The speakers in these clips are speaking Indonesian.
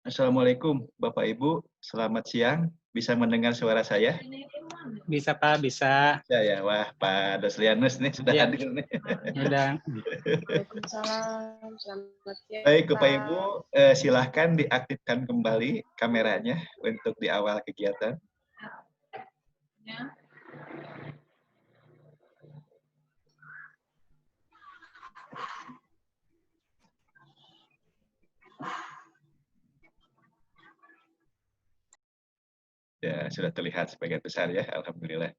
Assalamualaikum Bapak Ibu, selamat siang. Bisa mendengar suara saya? Bisa Pak, bisa. Ya, wah Pak Daslianus nih sudah Ya. hadir nih. Udah. Waalaikumsalam, selamat siang. Baik Bapak Ibu, silahkan diaktifkan kembali kameranya untuk di awal kegiatan. Ya, sudah terlihat sebagian besar ya, alhamdulillah.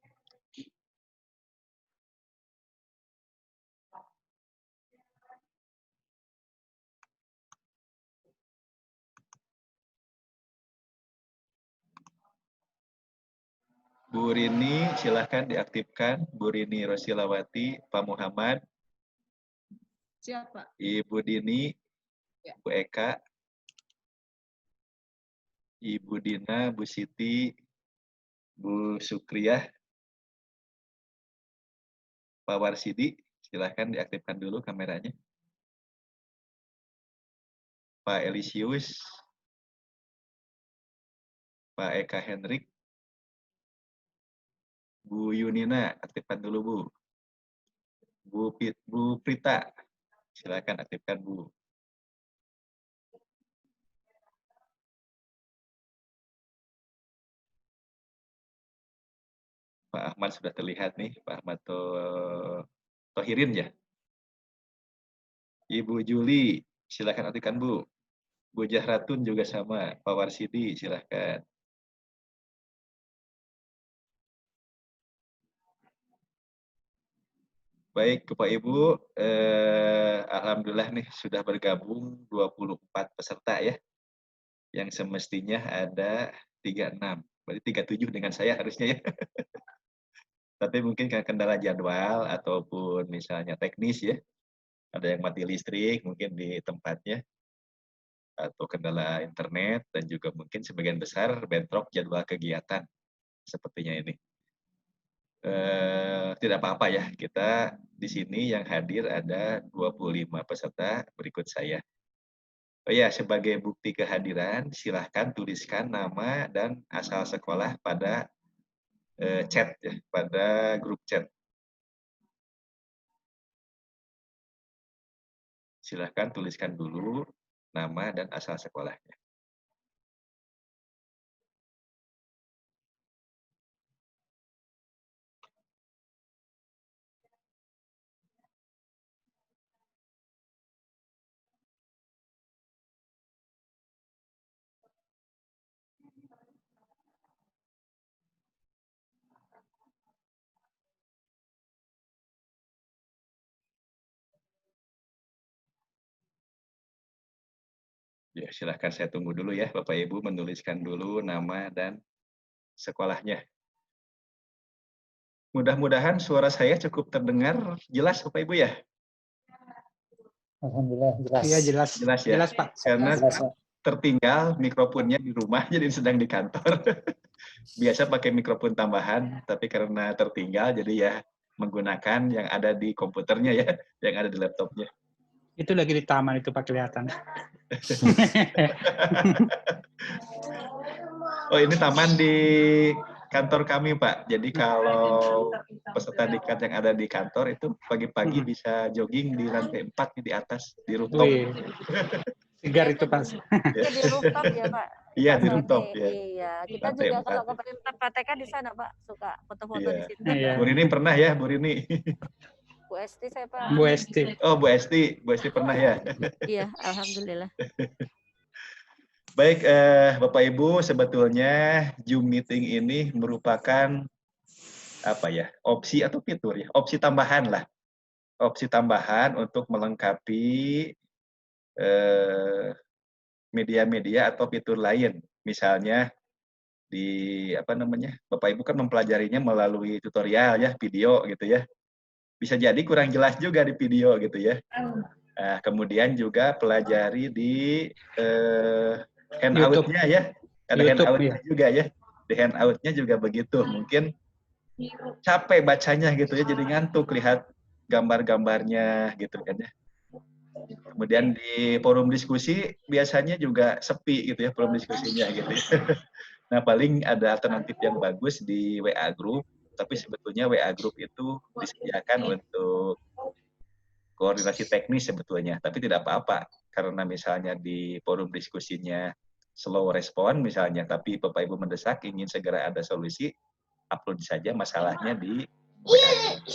Bu Rini, silahkan diaktifkan. Bu Rini Rosilawati, Pak Muhammad. Siapa? Ibu Dini, Ya. Bu Eka, Ibu Dina, Bu Siti, Bu Sukriyah, Pak Warsidi, silahkan diaktifkan dulu kameranya. Pak Elisius, Pak Eka Hendrik, Bu Yunina, aktifkan dulu Bu. Bu Prita, silahkan aktifkan Bu. Pak Ahmad sudah terlihat nih, Pak Ahmad Tohirin ya. Ibu Juli, silahkan aktifkan Bu. Bu Jahratun juga sama, Pak Warsidi, silahkan. Baik, Bapak Ibu, alhamdulillah nih sudah bergabung 24 peserta ya. Yang semestinya ada 36. Berarti 37 dengan saya harusnya ya. Tapi mungkin karena kendala jadwal ataupun misalnya teknis ya. Ada yang mati listrik mungkin di tempatnya. Atau kendala internet dan juga mungkin sebagian besar bentrok jadwal kegiatan. Sepertinya ini. Tidak apa-apa ya, kita di sini yang hadir ada 25 peserta berikut saya. Oh ya, sebagai bukti kehadiran, silahkan tuliskan nama dan asal sekolah pada chat ya, pada grup chat. Silahkan tuliskan dulu nama dan asal sekolahnya. Ya, silahkan saya tunggu dulu ya, Bapak Ibu menuliskan dulu nama dan sekolahnya. Mudah-mudahan suara saya cukup terdengar jelas, Bapak Ibu ya. Alhamdulillah jelas. Iya jelas. Jelas ya. Jelas Pak. Karena Jelas, Pak. tertinggal mikrofonnya di rumah, jadi sedang di kantor. Biasa pakai mikrofon tambahan, tapi karena tertinggal, jadi ya menggunakan yang ada di komputernya ya, yang ada di laptopnya. Itu lagi di taman itu Pak kelihatan. Oh, ini taman di kantor kami, Pak. Jadi kalau peserta dikat yang ada di kantor itu pagi-pagi bisa jogging di lantai 4 di atas, di rooftop. Wih, segar itu Pak. Ya, di rooftop ya Pak. Iya, Pak di Sony. rooftop ya. Iya, kita Lantai juga 4. kalau ke PTK di sana Pak, suka foto-foto Iya. di situ. Iya. Bu Rini pernah ya, Bu Rini? Bu Esti saya Pak. Bu Esti. Oh, Bu Esti pernah ya? Iya, alhamdulillah. Baik, Bapak Ibu, sebetulnya Zoom meeting ini merupakan apa ya, opsi atau fitur ya, opsi tambahan lah. Opsi tambahan untuk melengkapi eh, media-media atau fitur lain. Misalnya di apa namanya, Bapak Ibu kan mempelajarinya melalui tutorial ya, video gitu ya. Bisa jadi kurang jelas juga di video gitu ya. Nah, kemudian juga pelajari di YouTube, handout-nya ya. Ada YouTube handout-nya ya. juga ya. Di handout-nya juga begitu. Mungkin capek bacanya gitu ya, jadi ngantuk lihat gambar-gambarnya gitu kan ya. Kemudian di forum diskusi biasanya juga sepi gitu ya forum diskusinya gitu ya. Nah, paling ada alternatif yang bagus di WA Group, tapi sebetulnya WA Group itu disediakan untuk koordinasi teknis sebetulnya, tapi tidak apa-apa karena misalnya di forum diskusinya slow respon misalnya, tapi Bapak Ibu mendesak ingin segera ada solusi, upload saja masalahnya di WA Group.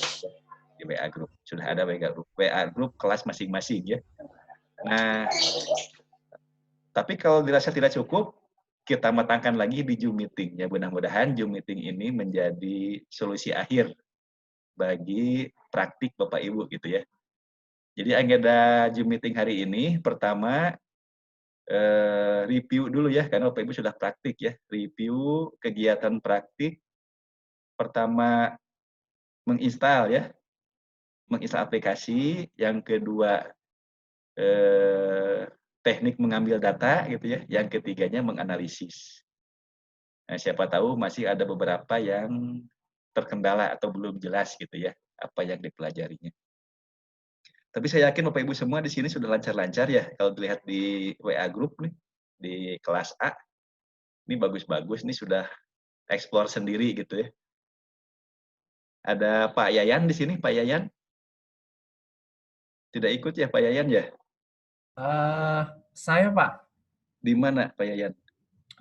Di WA Group sudah ada WA Group kelas masing-masing ya. Nah, tapi kalau dirasa tidak cukup, kita matangkan lagi di Zoom meeting ya. Mudah-mudahan Zoom meeting ini menjadi solusi akhir bagi praktik Bapak Ibu gitu ya. Jadi agenda Zoom meeting hari ini pertama review dulu ya, karena Bapak Ibu sudah praktik ya. Review kegiatan praktik pertama menginstal ya, menginstal aplikasi. Yang kedua teknik mengambil data gitu ya. Yang ketiganya menganalisis. Nah, siapa tahu masih ada beberapa yang terkendala atau belum jelas gitu ya apa yang dipelajarinya. Tapi saya yakin Bapak Ibu semua di sini sudah lancar-lancar ya. Kalau dilihat di WA Group nih, di kelas A, ini bagus-bagus nih sudah explore sendiri gitu ya. Ada Pak Yayan di sini, Pak Yayan? Tidak ikut ya Pak Yayan ya? Saya Pak, Di mana Pak Yayan?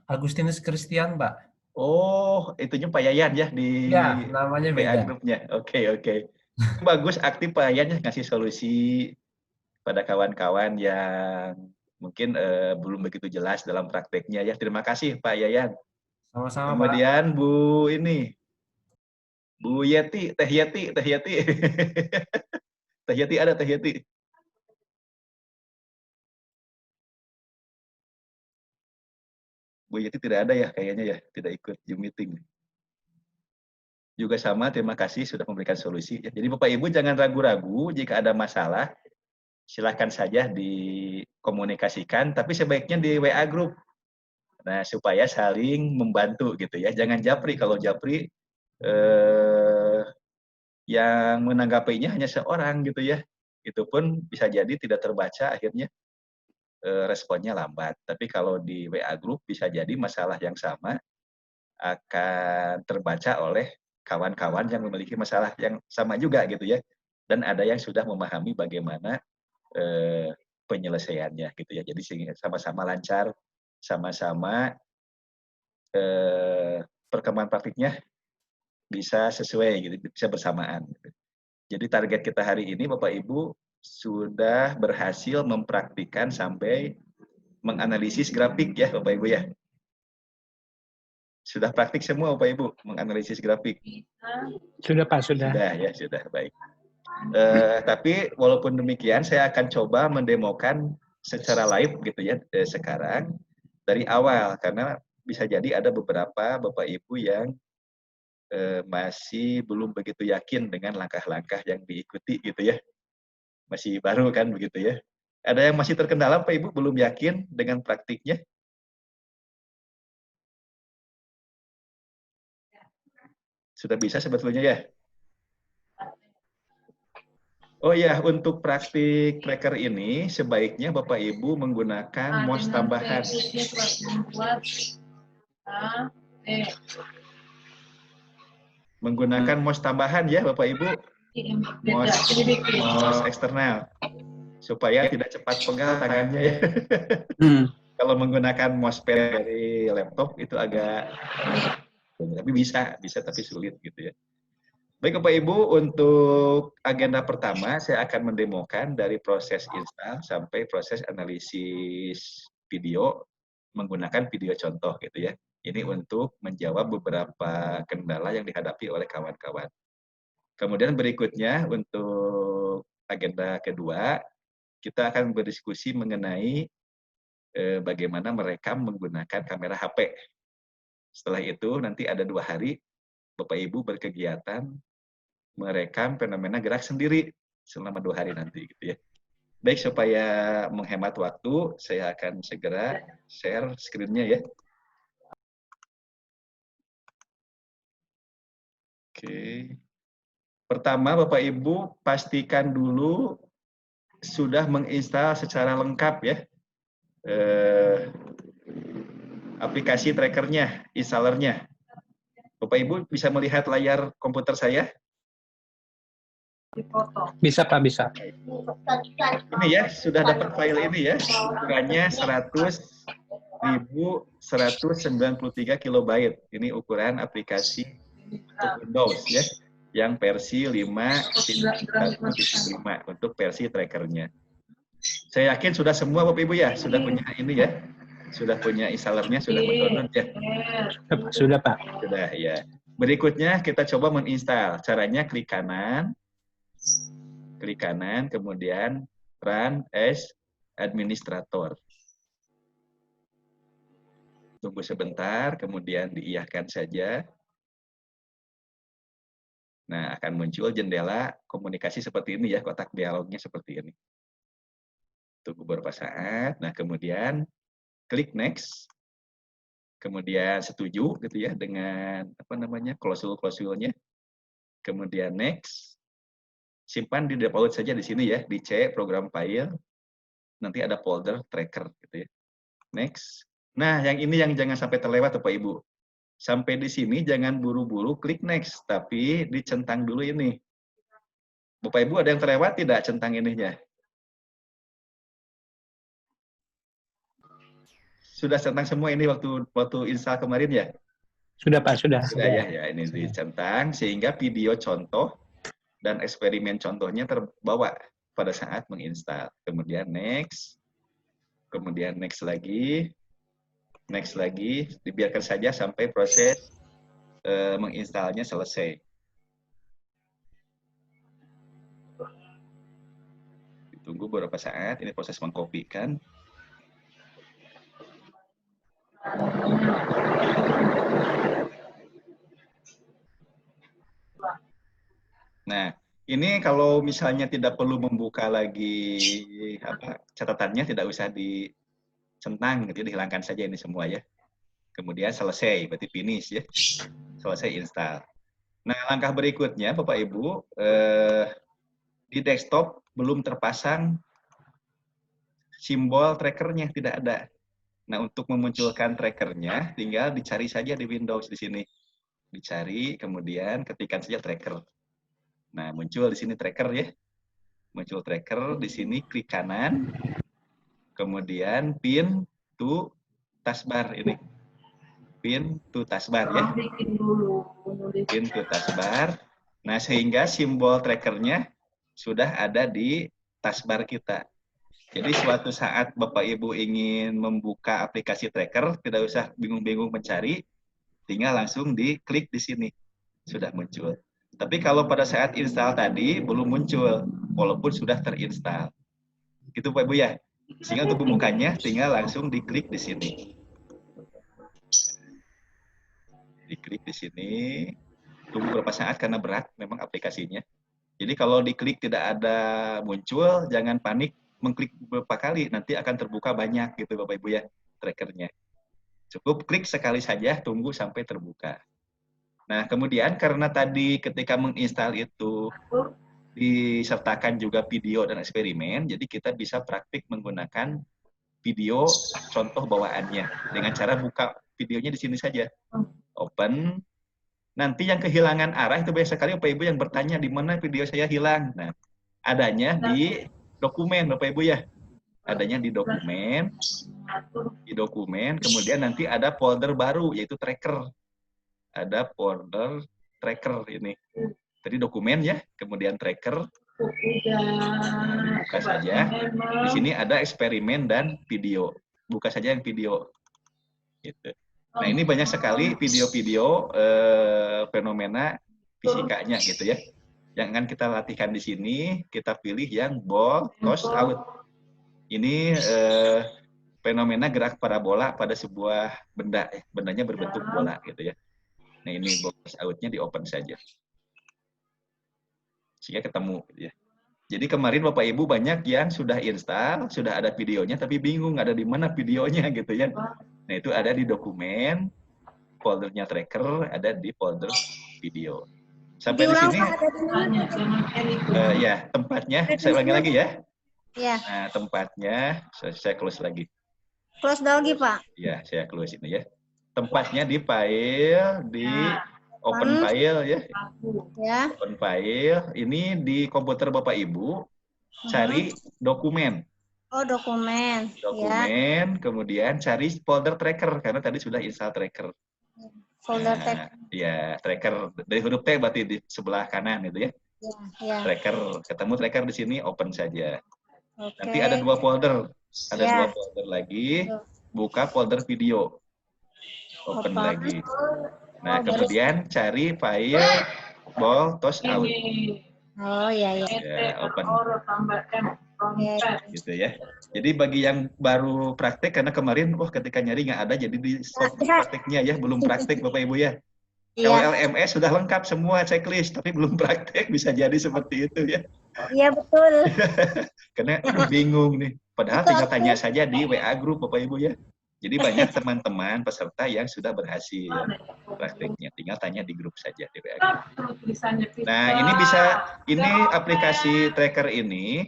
Agustinus Christian Pak. Oh, itunya Pak Yayan ya di Ya, namanya WA beda. Group-nya. Oke. Bagus, aktif Pak Yayan ya, ngasih solusi pada kawan-kawan yang mungkin belum begitu jelas dalam prakteknya ya. Terima kasih Pak Yayan. Sama-sama Pak. Kemudian Bu Yeti, Teh Yeti. Teh Yeti ada Teh Yeti. Bu Yeti tidak ada ya kayaknya ya, tidak ikut Zoom meeting. Juga sama, terima kasih sudah memberikan solusi. Jadi Bapak Ibu jangan ragu-ragu jika ada masalah, silakan saja dikomunikasikan, tapi sebaiknya di WA Group. Nah, supaya saling membantu gitu ya. Jangan japri, kalau japri yang menanggapinya hanya seorang gitu ya. Itu pun bisa jadi tidak terbaca, akhirnya responnya lambat. Tapi kalau di WA Group bisa jadi masalah yang sama akan terbaca oleh kawan-kawan yang memiliki masalah yang sama juga gitu ya. Dan ada yang sudah memahami bagaimana penyelesaiannya gitu ya. Jadi sama-sama lancar, sama-sama perkembangan praktiknya bisa sesuai gitu, bisa bersamaan. Gitu. Jadi target kita hari ini Bapak Ibu sudah berhasil mempraktikkan sampai menganalisis grafik ya Bapak Ibu ya. Sudah praktik semua Bapak Ibu menganalisis grafik? Sudah Pak, sudah. Sudah ya, sudah baik. Tapi walaupun demikian saya akan coba mendemokan secara live gitu ya sekarang dari awal, karena bisa jadi ada beberapa Bapak Ibu yang masih belum begitu yakin dengan langkah-langkah yang diikuti gitu ya. Masih baru kan begitu ya. Ada yang masih terkendala Bapak Ibu belum yakin dengan praktiknya? Sudah bisa sebetulnya ya? Oh ya, untuk praktik tracker ini sebaiknya Bapak Ibu menggunakan MOS tambahan. Menggunakan MOS tambahan ya Bapak Ibu. MOS eksternal. Supaya tidak cepat pegal tangannya ya. Kalau menggunakan mousepad dari laptop itu agak, tapi bisa tapi sulit gitu ya. Baik Bapak Ibu, untuk agenda pertama saya akan mendemokan dari proses install sampai proses analisis video menggunakan video contoh gitu ya. Ini untuk menjawab beberapa kendala yang dihadapi oleh kawan-kawan. Kemudian berikutnya untuk agenda kedua, kita akan berdiskusi mengenai bagaimana merekam menggunakan kamera HP. Setelah itu nanti ada 2 hari Bapak Ibu berkegiatan merekam fenomena gerak sendiri selama 2 hari nanti gitu ya. Baik, supaya menghemat waktu, saya akan segera share screen-nya ya. Oke. Pertama, Bapak Ibu pastikan dulu sudah menginstal secara lengkap ya aplikasi trackernya, installernya. Bapak Ibu bisa melihat layar komputer saya? Bisa Pak, bisa. Ini ya, sudah dapat file ini ya, ukurannya 100.193 kilobyte. Ini ukuran aplikasi untuk Windows ya, yang versi 5.1.5 untuk versi trackernya. Saya yakin sudah semua Bapak Ibu ya, sudah punya ini ya, sudah punya installernya, sudah mendownload ya. Sudah Pak. Sudah ya. Berikutnya kita coba menginstal. Caranya klik kanan, kemudian Run as Administrator. Tunggu sebentar, kemudian diiyahkan saja. Nah, akan muncul jendela komunikasi seperti ini ya, kotak dialognya seperti ini. Tunggu beberapa saat. Nah, kemudian klik next. Kemudian setuju gitu ya dengan apa namanya? klausul-klausulnya. Kemudian next. Simpan di default saja di sini ya, di C program file. Nanti ada folder tracker gitu ya. Next. Nah, yang ini yang jangan sampai terlewat Bapak Ibu. Sampai di sini jangan buru-buru klik next, tapi dicentang dulu ini. Bapak Ibu ada yang terlewat tidak centang ininya? Sudah centang semua ini waktu install kemarin ya? Sudah Pak, sudah. Sudah ya, ini dicentang sehingga video contoh dan eksperimen contohnya terbawa pada saat menginstal. Kemudian next, kemudian next lagi, dibiarkan saja sampai proses menginstalnya selesai. Ditunggu beberapa saat, ini proses mengkopikan. Nah, ini kalau misalnya tidak perlu membuka lagi catatannya, tidak usah dicentang, gitu, dihilangkan saja ini semua ya. Kemudian selesai, berarti finish ya. Selesai install. Nah, langkah berikutnya Bapak Ibu, di desktop belum terpasang simbol trackernya, tidak ada. Nah, untuk memunculkan trackernya, tinggal dicari saja di Windows di sini. Dicari, kemudian ketikkan saja tracker. Nah, muncul di sini tracker ya. Muncul tracker, di sini klik kanan, kemudian pin to taskbar ini. Pin to taskbar ya. Pin to taskbar. Nah, sehingga simbol trackernya sudah ada di taskbar kita. Jadi suatu saat Bapak Ibu ingin membuka aplikasi tracker, tidak usah bingung-bingung mencari, tinggal langsung diklik di sini. Sudah muncul. Tapi kalau pada saat install tadi belum muncul, walaupun sudah terinstall. Gitu Pak Ibu ya. Sehingga untuk membukanya tinggal langsung diklik di sini. Diklik di sini. Tunggu beberapa saat karena berat memang aplikasinya. Jadi kalau diklik tidak ada muncul, jangan panik. Mengklik beberapa kali, nanti akan terbuka banyak gitu Bapak Ibu ya, trackernya. Cukup klik sekali saja, tunggu sampai terbuka. Nah, kemudian karena tadi ketika menginstal itu disertakan juga video dan eksperimen, jadi kita bisa praktik menggunakan video contoh bawaannya. Dengan cara buka videonya di sini saja. Open. Nanti yang kehilangan arah itu banyak sekali Bapak Ibu yang bertanya di mana video saya hilang. Nah, adanya di dokumen Bapak Ibu ya. Adanya di dokumen. Di dokumen, kemudian nanti ada folder baru yaitu tracker. Ada folder tracker ini. Tadi dokumen ya, kemudian tracker. Buka saja. Di sini ada eksperimen dan video. Buka saja yang video. Gitu. Nah, ini banyak sekali video-video fenomena fisikanya gitu ya. Yang akan kita latihkan di sini, kita pilih yang ball toss out. Ini fenomena gerak parabola pada sebuah benda, bendanya berbentuk bola gitu ya. Nah, ini ball toss out-nya di open saja. Sehingga ketemu gitu ya. Jadi kemarin Bapak Ibu banyak yang sudah install, sudah ada videonya, tapi bingung ada di mana videonya gitu ya. Nah, itu ada di dokumen, foldernya tracker, ada di folder video. Sampai di sini, ya tempatnya, saya ulangi lagi ya. Ya, Nah, tempatnya, saya close lagi. close lagi Pak. Ya, saya close ini ya. Tempatnya di file, di open file ya. Ya. Open file, ini di komputer Bapak Ibu, cari dokumen. Oh, dokumen. Ya, Dokumen, kemudian cari folder tracker, karena tadi sudah install tracker. folder Nah, tag. ya, tracker, dari huruf T berarti di sebelah kanan itu ya. Ya. Tracker, ketemu tracker di sini, open saja. Oke. Nanti ada 2 folder, ada Ya. 2 folder lagi, buka folder video, open Apa? lagi. Nah, Oh, kemudian cari file ball toss out, Oh, ya. ya, open, Oke. gitu ya. Jadi bagi yang baru praktek, karena kemarin, ketika nyari nggak ada, jadi di stop prakteknya ya, belum praktek Bapak Ibu ya. Iya. LLMS sudah lengkap semua checklist, tapi belum praktek, bisa jadi seperti itu ya. Iya, betul. Karena bingung nih. Padahal tinggal tanya saja di WA group Bapak Ibu ya. Jadi banyak teman-teman peserta yang sudah berhasil prakteknya. Tinggal tanya di grup saja di WA group. Nah, ini aplikasi tracker ini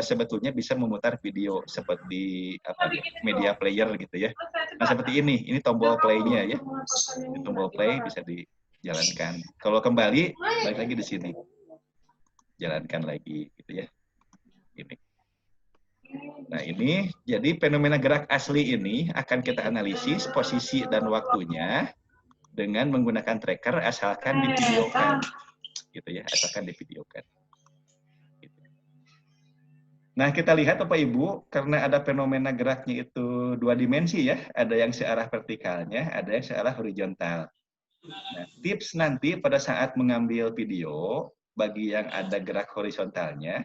sebetulnya bisa memutar video seperti media player gitu ya. Nah, seperti ini tombol play-nya ya. Ini tombol play bisa dijalankan. Kalau kembali, balik lagi di sini. Jalankan lagi gitu ya. Ini. Nah, ini jadi fenomena gerak asli ini akan kita analisis posisi dan waktunya dengan menggunakan tracker asalkan divideokan. Gitu ya, asalkan divideokan. Gitu. Nah, kita lihat Bapak Ibu, karena ada fenomena geraknya itu 2 dimensi ya, ada yang searah vertikalnya, ada yang searah horizontal. Nah, tips nanti pada saat mengambil video, bagi yang ada gerak horizontalnya,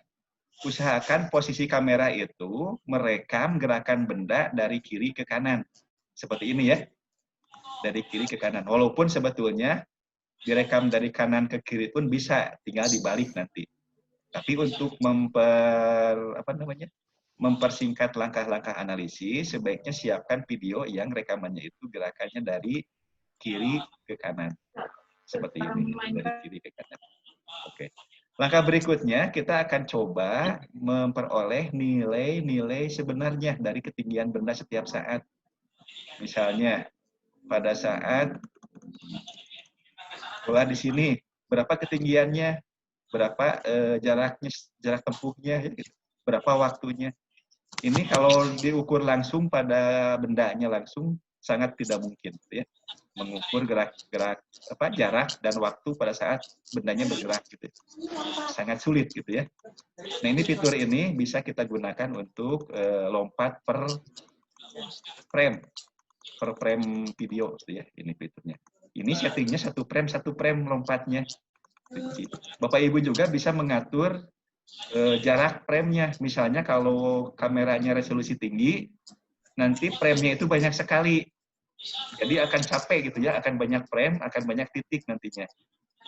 usahakan posisi kamera itu merekam gerakan benda dari kiri ke kanan. Seperti ini ya, dari kiri ke kanan. Walaupun sebetulnya direkam dari kanan ke kiri pun bisa, tinggal dibalik nanti. Tapi untuk mempersingkat langkah-langkah analisis, sebaiknya siapkan video yang rekamannya itu gerakannya dari kiri ke kanan. Seperti ini, dari kiri ke kanan. Oke. Langkah berikutnya, kita akan coba memperoleh nilai-nilai sebenarnya dari ketinggian benda setiap saat. Misalnya, pada saat bola di sini, berapa ketinggiannya, berapa jarak tempuhnya, gitu. Berapa waktunya. Ini kalau diukur langsung pada bendanya langsung, sangat tidak mungkin, ya. Mengukur jarak dan waktu pada saat bendanya bergerak gitu. Sangat sulit gitu ya. Nah, ini fitur ini bisa kita gunakan untuk lompat per frame video gitu ya. Ini fiturnya. Ini settingnya satu frame lompatnya. Bapak Ibu juga bisa mengatur jarak frame-nya. Misalnya kalau kameranya resolusi tinggi, nanti frame-nya itu banyak sekali. Jadi akan capek gitu ya, akan banyak frame, akan banyak titik nantinya.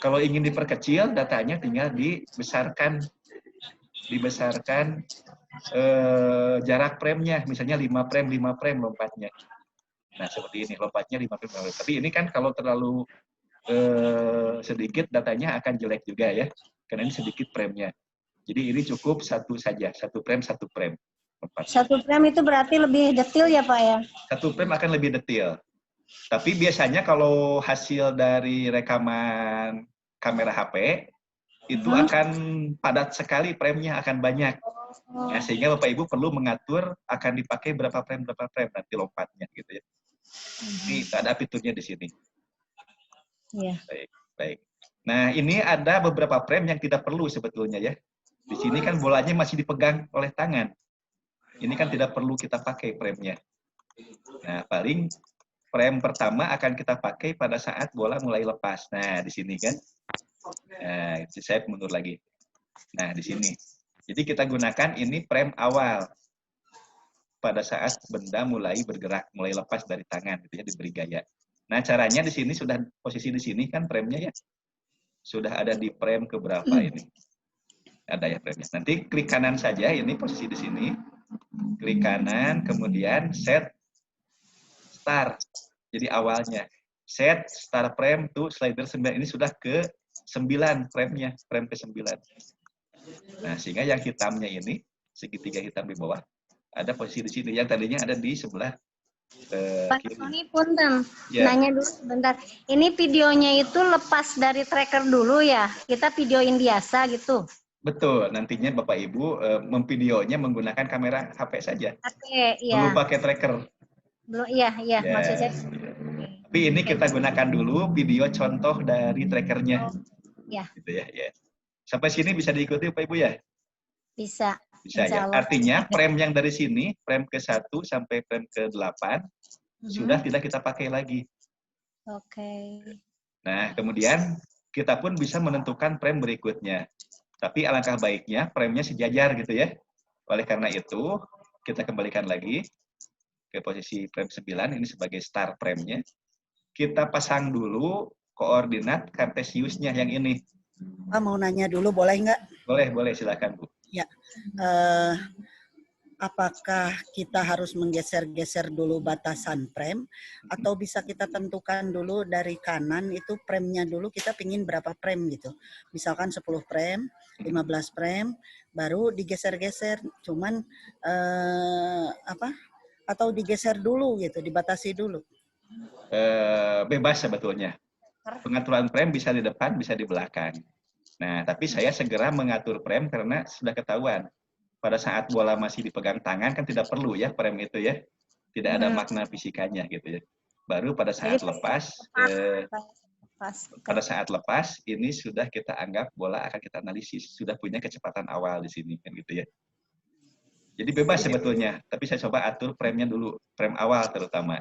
Kalau ingin diperkecil, datanya tinggal dibesarkan jarak frame-nya, misalnya 5 frame lompatnya. Nah, seperti ini, lompatnya 5 frame. Tapi ini kan kalau terlalu sedikit, datanya akan jelek juga ya, karena ini sedikit frame-nya. Jadi ini cukup satu saja, satu frame. Lompatnya. Satu frame itu berarti lebih detail ya Pak ya? Satu frame akan lebih detail. Tapi biasanya kalau hasil dari rekaman kamera HP, itu akan padat sekali frame-nya, akan banyak. Ya, sehingga Bapak Ibu perlu mengatur akan dipakai berapa frame nanti lompatnya gitu ya. Ini ada fiturnya di sini. Iya. Baik. Nah, ini ada beberapa frame yang tidak perlu sebetulnya ya. Di sini kan bolanya masih dipegang oleh tangan. Ini kan tidak perlu kita pakai frame-nya. Nah, paling frame pertama akan kita pakai pada saat bola mulai lepas. Nah, di sini kan. Nah, saya mundur lagi. Nah, di sini. Jadi kita gunakan ini frame awal. Pada saat benda mulai bergerak, mulai lepas dari tangan, gitu ya, diberi gaya. Nah, caranya di sini sudah posisi di sini kan frame-nya ya. Sudah ada di frame keberapa ini. Ada ya frame-nya. Nanti klik kanan saja, ini posisi di sini. Klik kanan, kemudian set start. Jadi awalnya. Set start frame to slider 9. Ini sudah ke 9 frame-nya, frame ke 9. Nah, sehingga yang hitamnya ini, segitiga hitam di bawah, ada posisi di sini. Yang tadinya ada di sebelah Pak kiri. Tony, punten. Ya. Nanya dulu sebentar. Ini videonya itu lepas dari tracker dulu ya? Kita videoin biasa gitu? Betul, nantinya Bapak Ibu memvideonya menggunakan kamera HP saja. Oke, Belum iya. pakai tracker. Belum, iya, Ya. maksud saya. Tapi ini kita gunakan dulu video contoh dari trackernya. Ya. Gitu ya, ya. Sampai sini bisa diikuti Bapak Ibu ya? Bisa. Bisa Insya ya. Allah. Artinya frame yang dari sini, frame ke-1 sampai frame ke-8, sudah tidak kita pakai lagi. Oke. Nah, kemudian kita pun bisa menentukan frame berikutnya. Tapi alangkah baiknya frame-nya sejajar gitu ya. Oleh karena itu, kita kembalikan lagi ke posisi frame 9, ini sebagai start frame-nya. Kita pasang dulu koordinat kartesiusnya yang ini. Pak mau nanya dulu boleh nggak? Boleh, silakan Bu. Ya. Apakah kita harus menggeser-geser dulu batasan frame atau bisa kita tentukan dulu dari kanan itu frame-nya dulu kita pingin berapa frame gitu. Misalkan 10 frame, 15 frame, baru digeser-geser. Cuman atau digeser dulu gitu, dibatasi dulu. Bebas sebetulnya. Pengaturan frame bisa di depan, bisa di belakang. Nah, tapi saya segera mengatur frame karena sudah ketahuan. Pada saat bola masih dipegang tangan kan tidak perlu ya frame itu ya. Tidak ada makna fisikanya gitu ya. Baru pada saat lepas, ini sudah kita anggap bola akan kita analisis. Sudah punya kecepatan awal di sini kan gitu ya. Jadi bebas sebetulnya, tapi saya coba atur frame-nya dulu, frame awal terutama.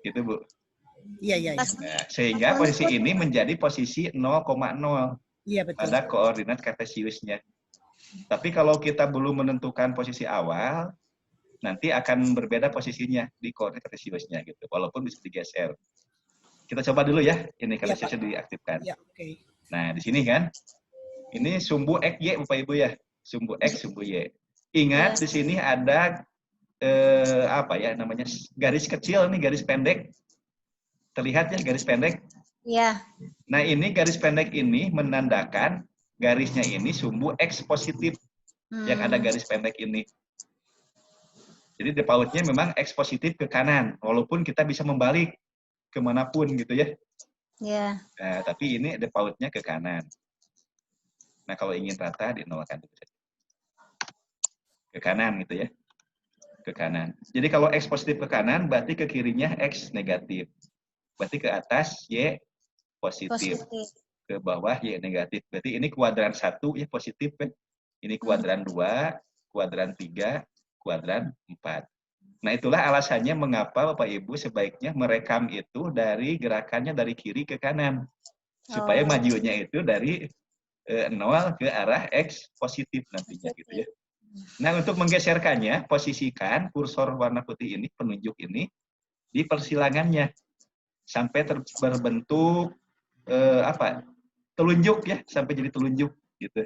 Gitu Bu. Iya. Nah, sehingga posisi ini menjadi posisi 0,0 Iya betul. pada koordinat kartesiusnya. Tapi kalau kita belum menentukan posisi awal, nanti akan berbeda posisinya di koordinat kartesiusnya gitu. Walaupun bisa digeser. Kita coba dulu ya, ini kartesiusnya diaktifkan. Ya, oke. Nah, di sini kan, ini sumbu X, Y, Bapak Ibu ya. Sumbu X, sumbu Y. Ingat, di sini ada, garis kecil nih, garis pendek. Terlihat ya, garis pendek? Iya. Nah, ini garis pendek ini menandakan garisnya ini sumbu X positif. Yang ada garis pendek ini. Jadi defaultnya memang X positif ke kanan. Walaupun kita bisa membalik kemanapun gitu ya. Iya. Nah, tapi ini defaultnya ke kanan. Nah, kalau ingin rata, dinolkan dulu saja. Ke kanan gitu ya. Ke kanan. Jadi kalau X positif ke kanan, berarti ke kirinya X negatif. Berarti ke atas Y positif. Ke bawah Y negatif. Berarti ini kuadran 1 ya positif kan. Ini kuadran 2, kuadran 3, kuadran 4. Nah, itulah alasannya mengapa Bapak Ibu sebaiknya merekam itu dari gerakannya dari kiri ke kanan. Supaya majunya itu dari 0 ke arah X positif nantinya gitu ya. Nah, untuk menggeserkannya, posisikan kursor warna putih ini, penunjuk ini, di persilangannya. Sampai berbentuk telunjuk ya, sampai jadi telunjuk gitu.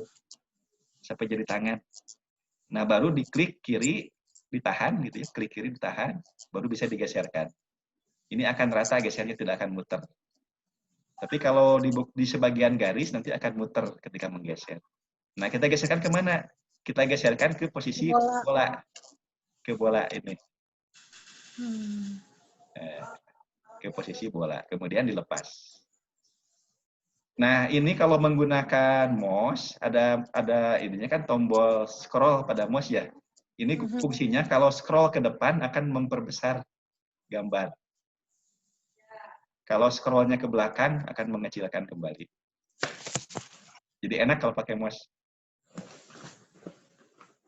Sampai jadi tangan. Nah, baru diklik kiri, ditahan gitu ya, klik kiri ditahan, baru bisa digeserkan. Ini akan rata gesernya, tidak akan muter. Tapi kalau di sebagian garis nanti akan muter ketika menggeser. Nah, kita geserkan kemana? Kita geserkan ke posisi bola. Ke bola ini. Ke posisi bola. Kemudian dilepas. Nah, ini kalau menggunakan mouse, ada ininya kan tombol scroll pada mouse ya. Ini fungsinya kalau scroll ke depan akan memperbesar gambar. Kalau scrollnya ke belakang akan mengecilkan kembali. Jadi enak kalau pakai mouse.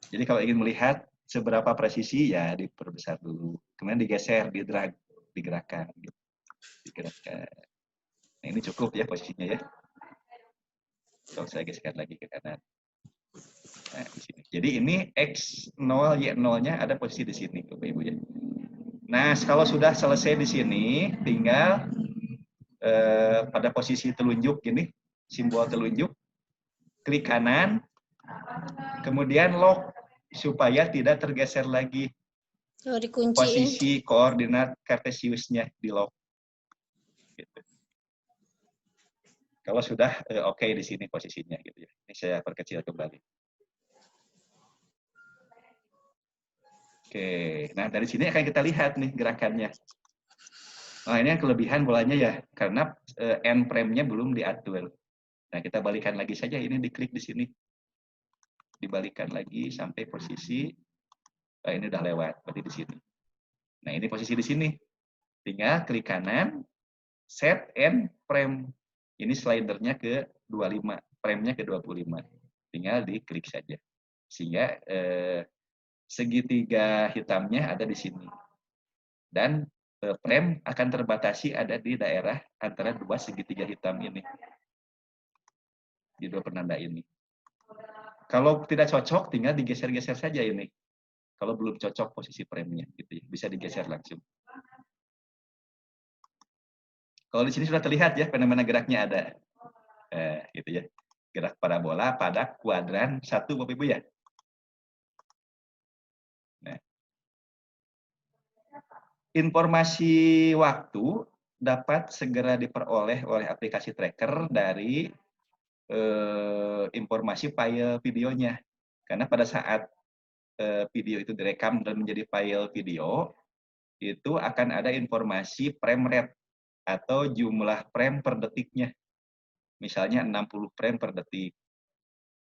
Jadi kalau ingin melihat seberapa presisi ya diperbesar dulu. Kemudian digeser, di drag. digerakkan. Gitu. Digerakkan. Nah, ini cukup ya posisinya ya. Kalau saya geserkan lagi ke kanan. Nah, di sini. Jadi ini X0, Y0-nya ada posisi di sini, Bapak Ibu ya. Nah, kalau sudah selesai di sini, tinggal pada posisi telunjuk ini, simbol telunjuk, klik kanan, kemudian lock supaya tidak tergeser lagi Oh, dikunciin. posisi koordinat kartesiusnya di lock. Gitu. Kalau sudah oke di sini posisinya, gitu ya. Ini saya perkecil kembali. Oke, nah dari sini akan kita lihat nih gerakannya. Nah, ini yang kelebihan bolanya ya, karena end frame-nya belum diatur. Nah, kita balikan lagi saja, ini diklik di sini. Dibalikan lagi sampai posisi, ini udah lewat, berarti di sini. Nah, ini posisi di sini. Tinggal klik kanan, set end frame. Ini slidernya ke 25, frame-nya ke 25. Tinggal diklik saja. Sehingga segitiga hitamnya ada di sini. Dan frame akan terbatasi ada di daerah antara dua segitiga hitam ini. Di dua penanda ini. Kalau tidak cocok, tinggal digeser-geser saja ini. Kalau belum cocok posisi frame-nya, gitu ya. Bisa digeser langsung. Kalau di sini sudah terlihat ya, fenomena geraknya ada. Gitu ya. Gerak parabola pada kuadran 1, Bapak Ibu ya. Nah. Informasi waktu dapat segera diperoleh oleh aplikasi tracker dari informasi file videonya. Karena pada saat video itu direkam dan menjadi file video, itu akan ada informasi frame rate atau jumlah frame per detiknya. Misalnya 60 frame per detik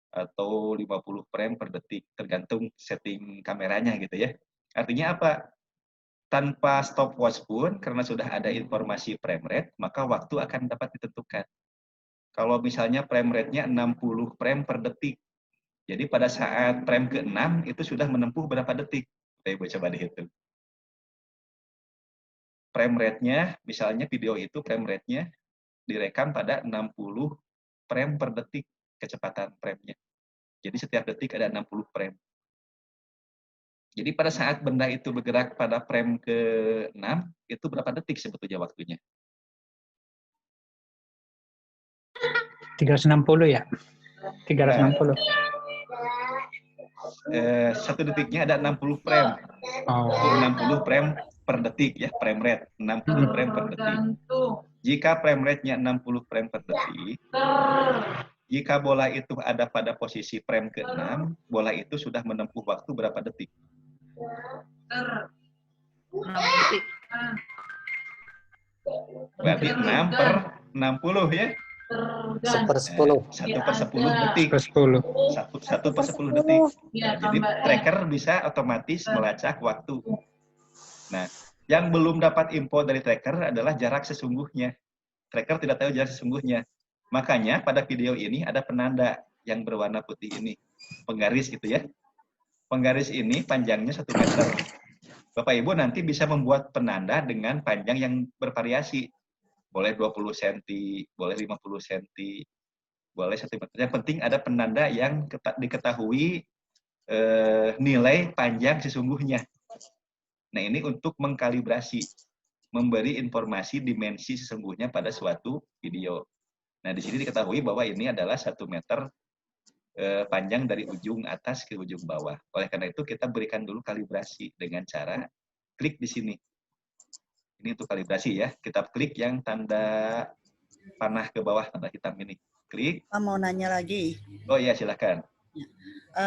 atau 50 frame per detik, tergantung setting kameranya gitu ya. Artinya apa? Tanpa stopwatch pun, karena sudah ada informasi frame rate, maka waktu akan dapat ditentukan. Kalau misalnya frame rate-nya 60 frame per detik, jadi pada saat frame ke-6 itu sudah menempuh berapa detik? Kita coba dihitung. Frame rate-nya, misalnya video itu frame rate-nya direkam pada 60 frame per detik kecepatan frame-nya. Jadi setiap detik ada 60 frame. Jadi pada saat benda itu bergerak pada frame ke-6, itu berapa detik sebetulnya waktunya? 360 ya? 360. Satu detiknya ada 60 frame. Oh. Itu 60 frame per detik ya, frame rate. 60 frame per detik. Jika frame rate-nya 60 frame per detik, jika bola itu ada pada posisi frame ke-6, bola itu sudah menempuh waktu berapa detik? Berarti 6 per 60 ya? 1/10. 1/10 detik. 10. 1/10 detik. Nah, jadi tracker bisa otomatis melacak waktu. Nah, yang belum dapat info dari tracker adalah jarak sesungguhnya. Tracker tidak tahu jarak sesungguhnya. Makanya pada video ini ada penanda yang berwarna putih ini. Penggaris gitu ya. Penggaris ini panjangnya 1 meter. Bapak Ibu nanti bisa membuat penanda dengan panjang yang bervariasi. Boleh 20 cm, boleh 50 cm, boleh 1 meter. Yang penting ada penanda yang diketahui nilai panjang sesungguhnya. Nah, ini untuk mengkalibrasi, memberi informasi dimensi sesungguhnya pada suatu video. Nah, di sini diketahui bahwa ini adalah 1 meter panjang dari ujung atas ke ujung bawah. Oleh karena itu kita berikan dulu kalibrasi dengan cara klik di sini. Ini untuk kalibrasi ya. Kita klik yang tanda panah ke bawah, tanda hitam ini. Klik. Mau nanya lagi. Oh iya, silakan.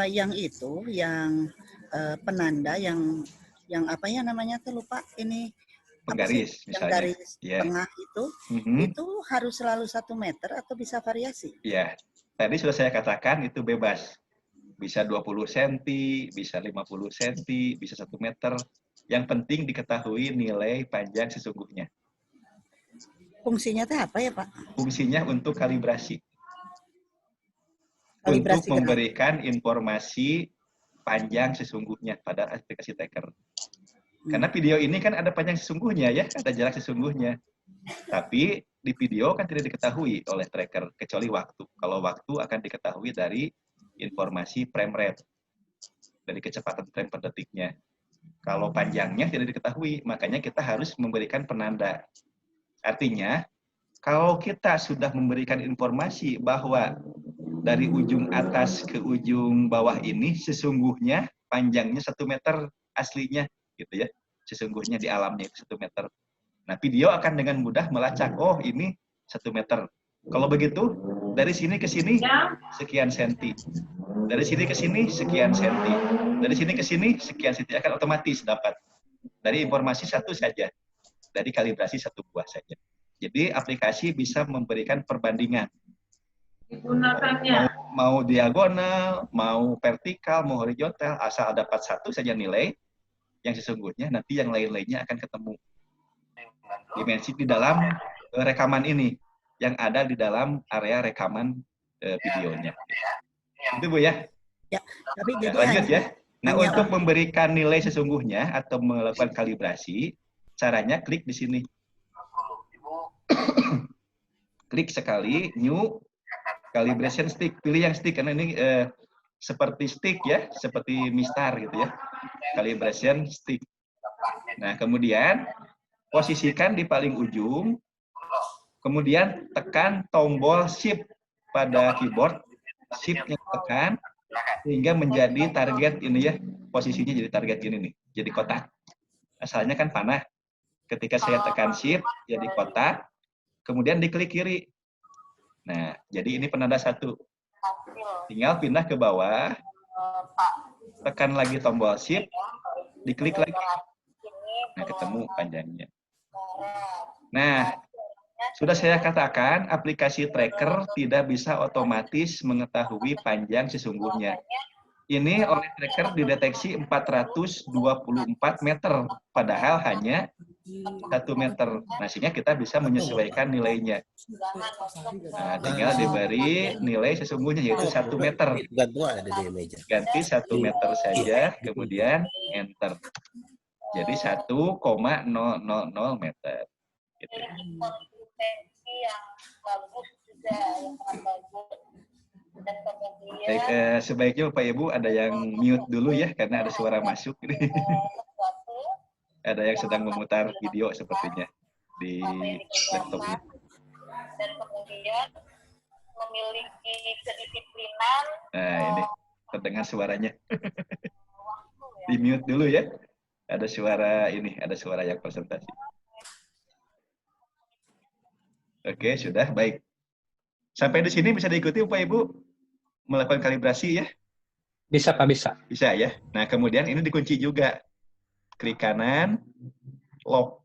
Yang itu, yang penanda, yang apa ya namanya tuh lupa ini. Penggaris misalnya. Yang garis tengah itu harus selalu 1 meter atau bisa variasi? Iya. Tadi sudah saya katakan itu bebas. Bisa 20 cm, bisa 50 cm, bisa 1 meter. Yang penting diketahui nilai panjang sesungguhnya. Fungsinya itu apa ya, Pak? Fungsinya untuk kalibrasi. Kalibrasi untuk memberikan informasi panjang sesungguhnya pada aplikasi tracker. Karena video ini kan ada panjang sesungguhnya ya, ada jarak sesungguhnya. Tapi di video kan tidak diketahui oleh tracker kecuali waktu. Kalau waktu akan diketahui dari informasi frame rate, dari kecepatan frame per detiknya. Kalau panjangnya tidak diketahui, makanya kita harus memberikan penanda. Artinya, kalau kita sudah memberikan informasi bahwa dari ujung atas ke ujung bawah ini sesungguhnya panjangnya 1 meter aslinya, gitu ya. Sesungguhnya di alamnya itu 1 meter. Nah, video akan dengan mudah melacak, oh ini 1 meter. Kalau begitu, dari sini ke sini sekian senti. Dari sini ke sini sekian senti. Dari sini ke sini sekian senti, akan otomatis dapat. Dari informasi satu saja. Dari kalibrasi 1 buah saja. Jadi aplikasi bisa memberikan perbandingan. Mau diagonal, mau vertikal, mau horizontal, asal dapat 1 saja nilai yang sesungguhnya, nanti yang lain-lainnya akan ketemu. Dimensi di dalam rekaman ini, yang ada di dalam area rekaman videonya. Itu Bu ya? Ya, tapi Ya, jadi lanjut ya. Nah, hanya- untuk memberikan nilai sesungguhnya atau melakukan kalibrasi, caranya klik di sini. Klik sekali, new calibration stick. Pilih yang stick, karena ini seperti stick ya, seperti mistar gitu ya. Calibration stick. Nah, kemudian posisikan di paling ujung, kemudian tekan tombol shift pada keyboard, shift-nya tekan, sehingga menjadi target ini ya, posisinya jadi target ini nih, jadi kotak. Asalnya kan panah. Ketika saya tekan shift, jadi kotak, kemudian diklik kiri. Nah, jadi ini penanda 1. Tinggal pindah ke bawah, tekan lagi tombol shift, diklik lagi. Nah, ketemu panjangnya. Nah, sudah saya katakan, aplikasi tracker tidak bisa otomatis mengetahui panjang sesungguhnya. Ini oleh tracker dideteksi 424 meter, padahal hanya 1 meter. Nah, sehingga kita bisa menyesuaikan nilainya. Nah, tinggal diberi nilai sesungguhnya, yaitu 1 meter. Ganti 1 meter saja, kemudian enter. Jadi 1,000 meter. Gitu. Baik, sebaiknya Bapak Ibu ada yang mute dulu ya, karena ada suara masuk. Ada yang sedang memutar video sepertinya di laptop ini. Dan kemudian memiliki kedisiplinan. Nah, ini terdengar suaranya. Di mute dulu ya. Ada suara ini, ada suara yang presentasi. Oke, sudah baik. Sampai di sini bisa diikuti Bapak Ibu melakukan kalibrasi ya? Bisa Pak, bisa. Bisa ya. Nah, kemudian ini dikunci juga. Klik kanan, lock.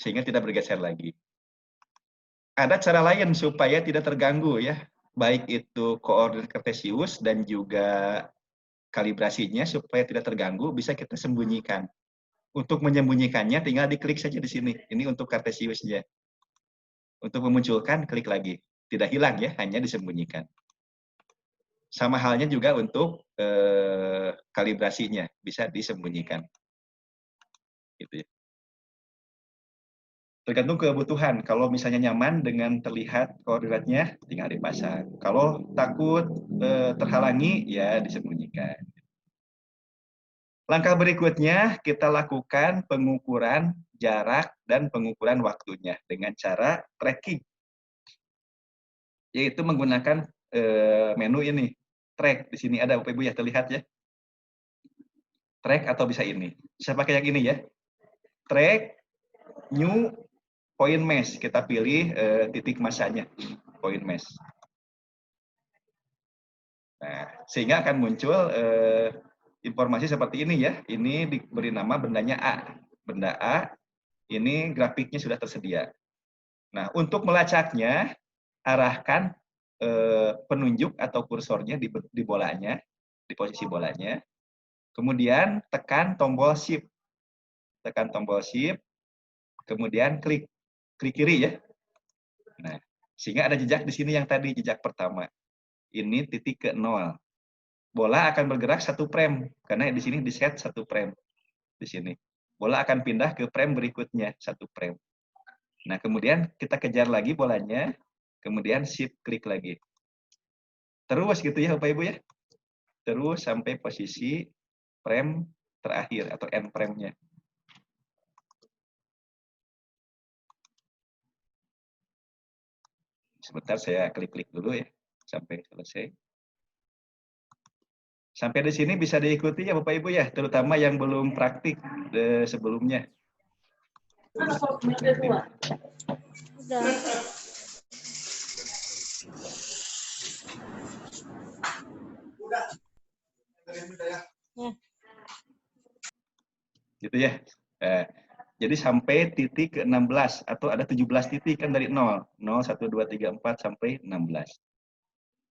Sehingga tidak bergeser lagi. Ada cara lain supaya tidak terganggu ya. Baik itu koordinat kartesius dan juga kalibrasinya supaya tidak terganggu, bisa kita sembunyikan. Untuk menyembunyikannya tinggal diklik saja di sini. Ini untuk kartesiusnya. Untuk memunculkan, klik lagi. Tidak hilang ya, hanya disembunyikan. Sama halnya juga untuk kalibrasinya, bisa disembunyikan. Gitu ya. Tergantung kebutuhan. Kalau misalnya nyaman dengan terlihat koordinatnya, tinggal dipasang. Kalau takut terhalangi, ya disembunyikan. Langkah berikutnya, kita lakukan pengukuran jarak dan pengukuran waktunya dengan cara tracking. Yaitu menggunakan menu ini. Track, di sini ada Bapak Ibu ya, terlihat ya. Track atau bisa ini. Saya pakai yang ini ya. Track, new, point mesh. Kita pilih titik masanya, point mesh. Nah, sehingga akan muncul informasi seperti ini ya. Ini diberi nama bendanya A. Benda A, ini grafiknya sudah tersedia. Nah, untuk melacaknya, arahkan penunjuk atau kursornya di bolanya, di posisi bolanya. Kemudian tekan tombol shift. Tekan tombol shift, kemudian klik kiri ya. Nah, sehingga ada jejak di sini yang tadi, jejak pertama. Ini titik ke 0. Bola akan bergerak 1 frame, karena di sini di set 1 frame. di sini. Bola akan pindah ke frame berikutnya, 1 frame. Nah, kemudian kita kejar lagi bolanya, kemudian shift klik lagi. Terus gitu ya Bapak Ibu ya. Terus sampai posisi frame terakhir atau end frame-nya. Sebentar saya klik-klik dulu ya sampai selesai. Sampai di sini bisa diikuti ya Bapak Ibu ya, terutama yang belum praktik sebelumnya. Udah. Gitu ya. Jadi sampai titik ke-16 atau ada 17 titik kan dari 0. 0, 1, 2, 3, 4 sampai 16.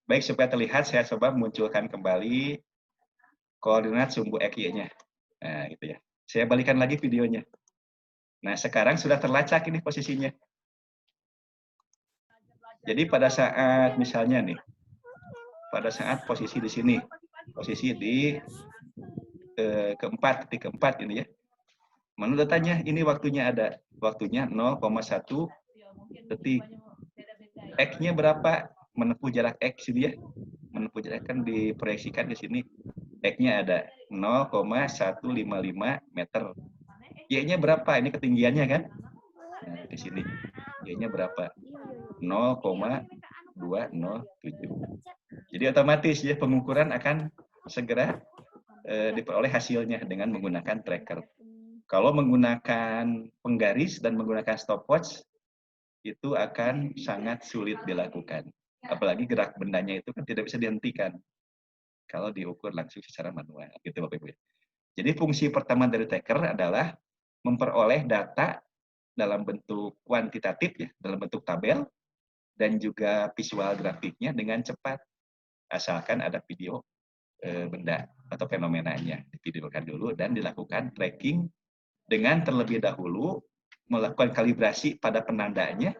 Baik, supaya terlihat saya coba munculkan kembali koordinat sumbu XY-nya. Nah, gitu ya. Saya balikan lagi videonya. Nah, sekarang sudah terlacak ini posisinya. Jadi pada saat misalnya nih, pada saat posisi di sini, posisi di keempat, titik keempat ini ya. Mana datanya? Ini waktunya ada. Waktunya 0,1 detik. X-nya berapa? Menempuh jarak X ini ya. Menempuh jarak kan diproyeksikan ke sini. X-nya ada 0,155 meter. Y-nya berapa? Ini ketinggiannya kan? Nah, di sini. Y-nya berapa? 0,207. Jadi otomatis ya pengukuran akan segera diperoleh hasilnya dengan menggunakan tracker. Kalau menggunakan penggaris dan menggunakan stopwatch, itu akan sangat sulit dilakukan. Apalagi gerak bendanya itu kan tidak bisa dihentikan kalau diukur langsung secara manual. Gitu Bapak Ibu. Jadi fungsi pertama dari tracker adalah memperoleh data dalam bentuk kuantitatif ya, dalam bentuk tabel, dan juga visual grafiknya dengan cepat. Asalkan ada video benda atau fenomenanya. Divideokan dulu dan dilakukan tracking dengan terlebih dahulu melakukan kalibrasi pada penandanya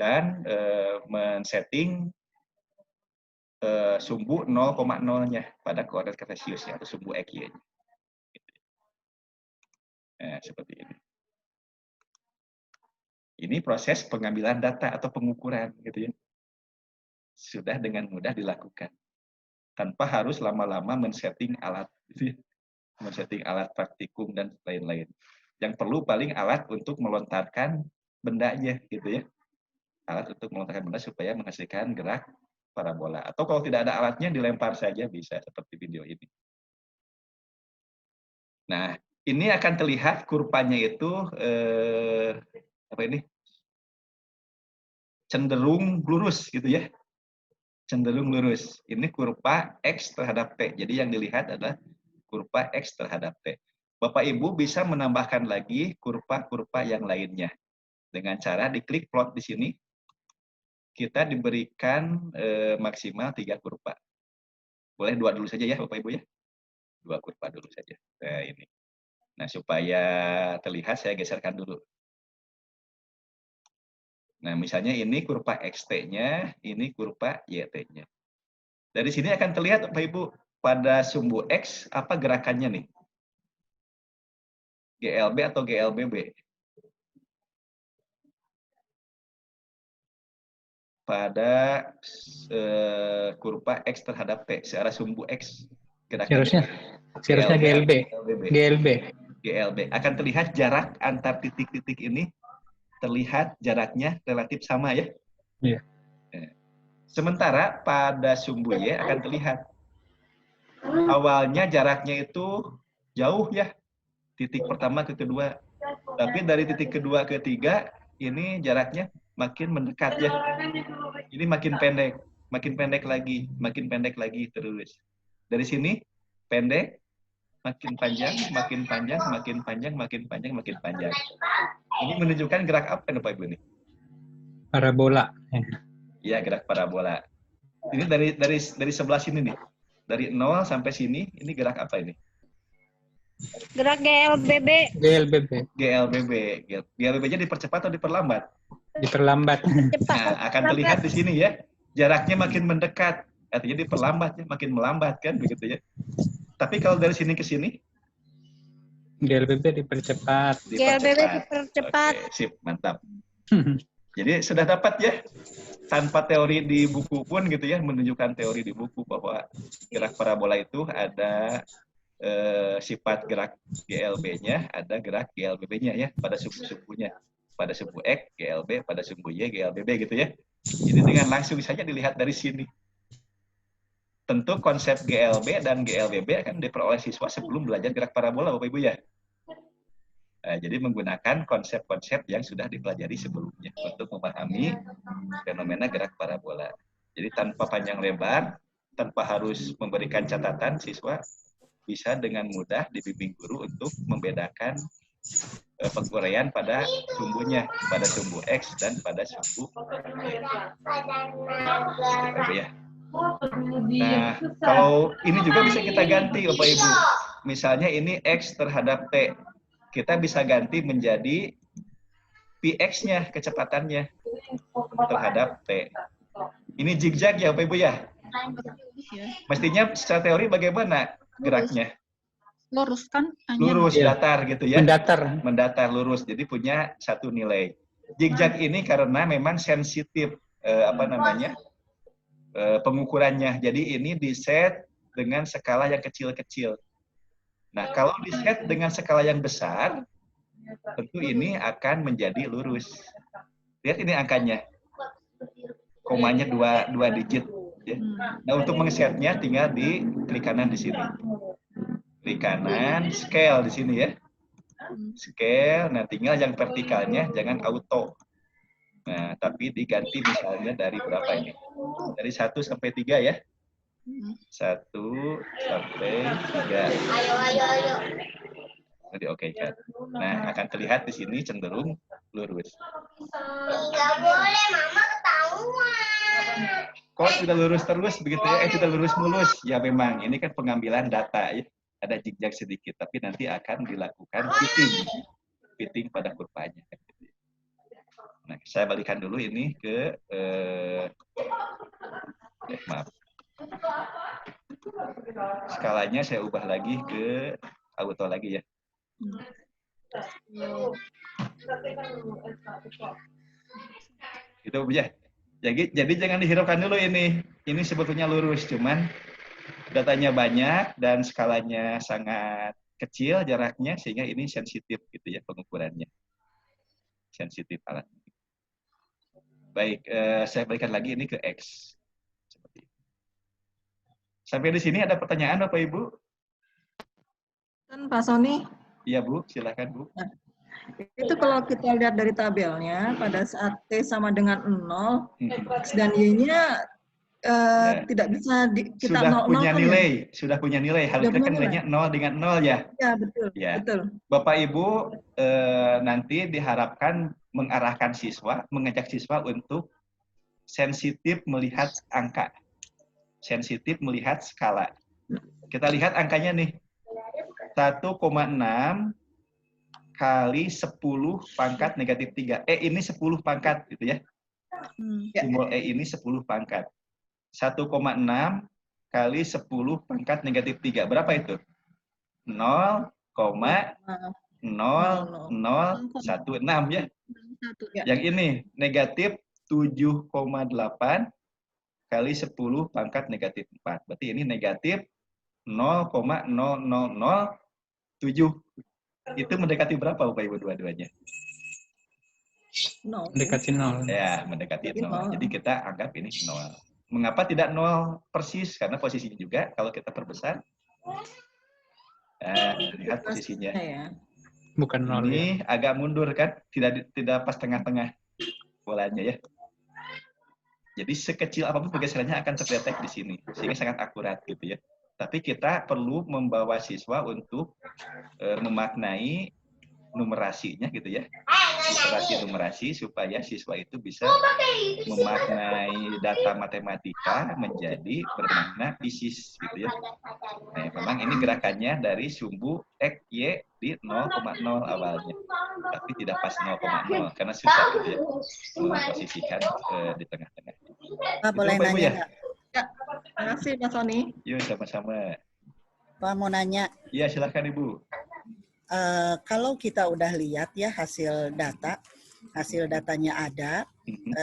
dan men-setting sumbu 0,0-nya pada koordinat kartesiusnya atau sumbu XY-nya. Nah, seperti ini. Ini proses pengambilan data atau pengukuran, gitu ya. Sudah dengan mudah dilakukan tanpa harus lama-lama men-setting alat, gitu ya. Men-setting alat praktikum dan lain-lain. Yang perlu paling alat untuk melontarkan bendanya, gitu ya. Alat untuk melontarkan benda supaya menghasilkan gerak parabola. Atau kalau tidak ada alatnya, dilempar saja bisa seperti video ini. Nah, ini akan terlihat kurvanya itu apa ini? Cenderung lurus, gitu ya. Cenderung lurus. Ini kurva X terhadap T. Jadi yang dilihat adalah kurva X terhadap T. Bapak Ibu bisa menambahkan lagi kurva-kurva yang lainnya. Dengan cara diklik plot di sini, kita diberikan maksimal 3 kurva. Boleh 2 dulu saja ya Bapak Ibu ya. 2 kurva dulu saja. Nah, ini. Nah, supaya terlihat saya geserkan dulu. Nah, misalnya ini kurva XT-nya, ini kurva YT-nya. Dari sini akan terlihat Bapak Ibu, pada sumbu X apa gerakannya nih? GLB atau GLBB? Pada kurva X terhadap T, searah sumbu X. Harusnya GLB. GLB. Akan terlihat jarak antar titik-titik ini, terlihat jaraknya relatif sama ya. Iya. Sementara pada sumbu Y akan terlihat awalnya jaraknya itu jauh ya, titik pertama ke kedua. Tapi dari titik kedua ke ketiga ini jaraknya makin mendekat ya. Ini makin pendek lagi terus. Dari sini pendek, makin panjang, makin panjang, makin panjang, makin panjang, makin panjang. Ini menunjukkan gerak apa Bapak Ibu ini? Parabola. Iya, gerak parabola. Ini dari sebelah sini nih. Dari 0 sampai sini, ini gerak apa ini? Gerak GLBB. GLBB-nya dipercepat atau diperlambat? Diperlambat. Nah, akan terlihat di sini ya. Jaraknya makin mendekat. Artinya diperlambat ya, makin melambat kan begitu ya. Tapi kalau dari sini ke sini, GLBB dipercepat. GLBB dipercepat. Oke, sip, mantap. Jadi sudah dapat ya, tanpa teori di buku pun gitu ya, menunjukkan teori di buku bahwa gerak parabola itu ada sifat gerak GLB-nya, ada gerak GLBB-nya ya, pada sumbu-sumbunya. Pada sumbu X, GLB, pada sumbu Y, GLBB gitu ya. Jadi dengan langsung saja dilihat dari sini. Tentu konsep GLB dan GLBB akan diperoleh siswa sebelum belajar gerak parabola, Bapak Ibu ya. Jadi menggunakan konsep-konsep yang sudah dipelajari sebelumnya untuk memahami fenomena gerak parabola. Jadi tanpa panjang lebar, tanpa harus memberikan catatan, siswa bisa dengan mudah dibimbing guru untuk membedakan penguraian pada sumbunya, pada sumbu X dan pada sumbu Y. Nah, kalau ini juga bisa kita ganti, Bapak Ibu. Misalnya ini X terhadap T. Kita bisa ganti menjadi Px-nya, kecepatannya terhadap T. Ini zigzag ya, Bapak Ibu ya? Mestinya secara teori bagaimana geraknya? Lurus kan? Lurus, datar gitu ya? Mendatar. Mendatar, lurus. Jadi punya satu nilai. Zigzag ini karena memang sensitif, pengukurannya. Jadi ini di-set dengan skala yang kecil-kecil. Nah, kalau di-set dengan skala yang besar, tentu ini akan menjadi lurus. Lihat ini angkanya. Komanya dua digit. Ya. Nah, untuk meng-setnya tinggal di klik kanan di sini. Klik kanan, scale di sini ya. Scale, nah tinggal yang vertikalnya jangan auto. Nah, tapi diganti misalnya dari berapa ini? Dari 1 sampai 3 ya. 1 sampai 3. Jadi oke kan. Nah, akan terlihat di sini cenderung lurus. Nggak boleh, Mama ketahuan. Kok tidak lurus terus begitu ya? Tidak lurus mulus. Ya memang, ini kan pengambilan data ya. Ada zigzag sedikit, tapi nanti akan dilakukan fitting pada kurvanya. Nah, saya balikan dulu ini ke maaf. Skalanya saya ubah lagi ke auto lagi ya. Itu ya. Jadi jangan dihiraukan dulu ini. Ini sebetulnya lurus, cuman datanya banyak dan skalanya sangat kecil jaraknya sehingga ini sensitif gitu ya pengukurannya. Sensitif alat. Baik, saya berikan lagi ini ke X. Sampai di sini ada pertanyaan Bapak Ibu? Kan Pak Sony? Iya Bu, silakan Bu. Nah, itu kalau kita lihat dari tabelnya, pada saat T sama dengan 0, X dan Y-nya tidak bisa kita sudah 0, punya 0, nilai, ya? Sudah punya nilai. Harusnya kan nilainya 0 dengan 0 ya? Ya, betul. Ya. Betul. Bapak Ibu nanti diharapkan mengarahkan siswa, mengajak siswa untuk sensitif melihat angka. Sensitif melihat skala. Kita lihat angkanya nih. 1,6 kali 10 pangkat negatif 3. ini 10 pangkat gitu ya. Simbol ini 10 pangkat. 1,6 kali 10 pangkat negatif 3. Berapa itu? 0,00016 ya. Yang ini negatif 7,8 kali 10 pangkat negatif 4. Berarti ini negatif 0,0007. Itu mendekati berapa Bapak Ibu dua-duanya? Mendekati 0. Ya, mendekati 0. Jadi kita anggap ini 0. Mengapa tidak 0 persis? Karena posisinya juga kalau kita perbesar, lihat posisinya. Bukan 0. Ini agak mundur kan? Tidak pas tengah-tengah bolanya ya. Jadi sekecil apapun pergeserannya akan terdetek di sini, sehingga sangat akurat gitu ya. Tapi kita perlu membawa siswa untuk memaknai numerasinya gitu ya. Numerasi supaya siswa itu bisa memaknai data matematika menjadi bermakna fisis gitu ya. Nah, memang ini gerakannya dari sumbu X, Y di 0,0 awalnya. Tapi tidak pas 0,0 karena susah gitu ya memposisikan di tengah-tengah. Pak, boleh Bapak, Ibu, nanya ya? nggak? Ya, terima kasih Pak Sony. Yuk sama-sama. Pak mau nanya. Iya, silakan Ibu. Kalau kita udah lihat ya hasil datanya ada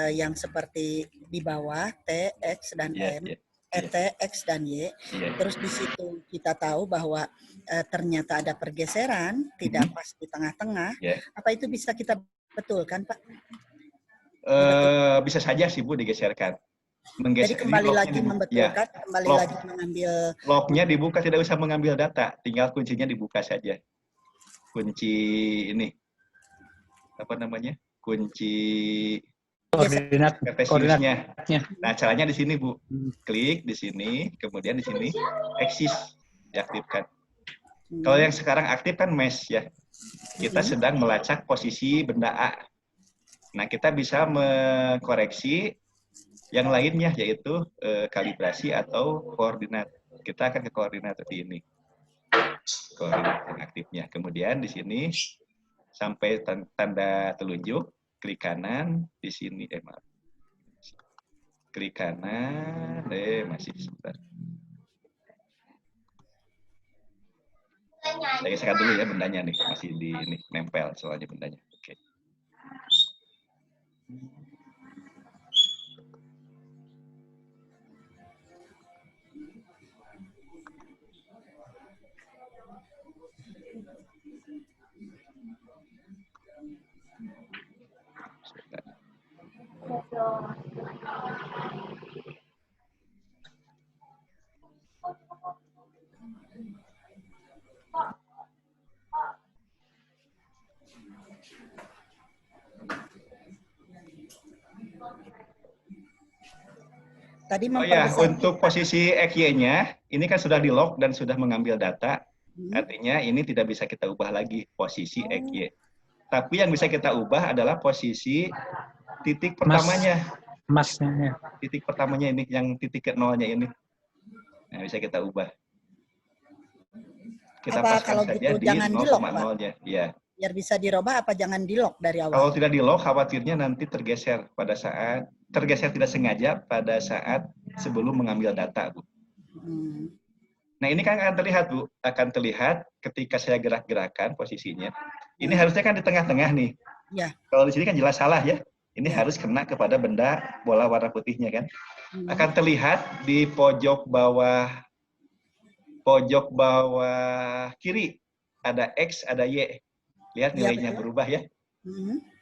yang seperti di bawah T, X, dan M, T, X, dan Y. Terus di situ kita tahu bahwa ternyata ada pergeseran, tidak pas di tengah-tengah. Apa itu bisa kita betulkan, Pak? Bisa saja sih Bu digeserkan. Jadi kembali lagi membetulkan, kembali lagi mengambil. Lognya dibuka, tidak usah mengambil data, tinggal kuncinya dibuka saja. Kunci ini apa namanya? Kunci koordinatnya. Nah, caranya di sini Bu. Klik di sini, kemudian di sini eksis diaktifkan. Kalau yang sekarang aktif kan mesh ya. Kita sedang melacak posisi benda A. Nah, kita bisa mengkoreksi yang lainnya, yaitu kalibrasi atau koordinat. Kita akan ke koordinat seperti ini. Koordinat yang aktifnya. Kemudian di sini sampai tanda telunjuk, klik kanan di sini. Maaf. Klik kanan. Masih sebentar. Saya geserkan dulu ya bendanya nih, masih di ini nempel soalnya bendanya. Oke. Tadi untuk posisi XY-nya, ini kan sudah di-lock dan sudah mengambil data. Artinya ini tidak bisa kita ubah lagi posisi XY. Tapi yang bisa kita ubah adalah posisi titik pertamanya. Masnya. Titik pertamanya ini, yang titik ke nolnya ini. Nah, bisa kita ubah. Kita paskan saja di 0,0-nya. Ya. Biar bisa dirubah apa jangan di-lock dari awal? Kalau tidak di-lock, khawatirnya nanti tergeser pada saat tergeser tidak sengaja pada saat sebelum mengambil data, Bu. Nah, ini kan akan terlihat, Bu. Akan terlihat ketika saya gerak-gerakan posisinya. Ini harusnya kan di tengah-tengah nih. Ya. Kalau di sini kan jelas salah ya. Ini harus kena kepada benda bola warna putihnya kan. Akan terlihat di pojok bawah kiri ada X, ada Y. Lihat nilainya berubah ya.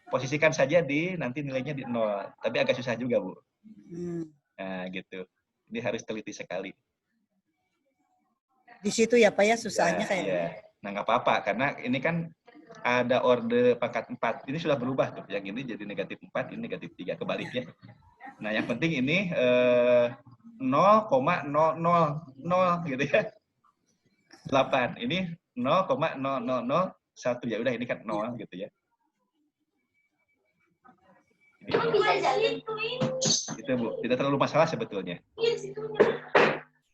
Posisikan saja nanti nilainya di 0. Tapi agak susah juga, Bu. Nah, gitu. Ini harus teliti sekali. Di situ ya, Pak ya, susahnya kayak. Iya. Nah, nggak apa-apa. Karena ini kan ada orde pangkat 4. Ini sudah berubah tuh. Yang ini jadi negatif 4, ini negatif 3. Kebalik ya. Nah, yang penting ini 0,0000 gitu ya. 8. Ini 0,0001. Ya udah, ini kan 0 gitu ya. Itu Bu, tidak terlalu masalah sebetulnya.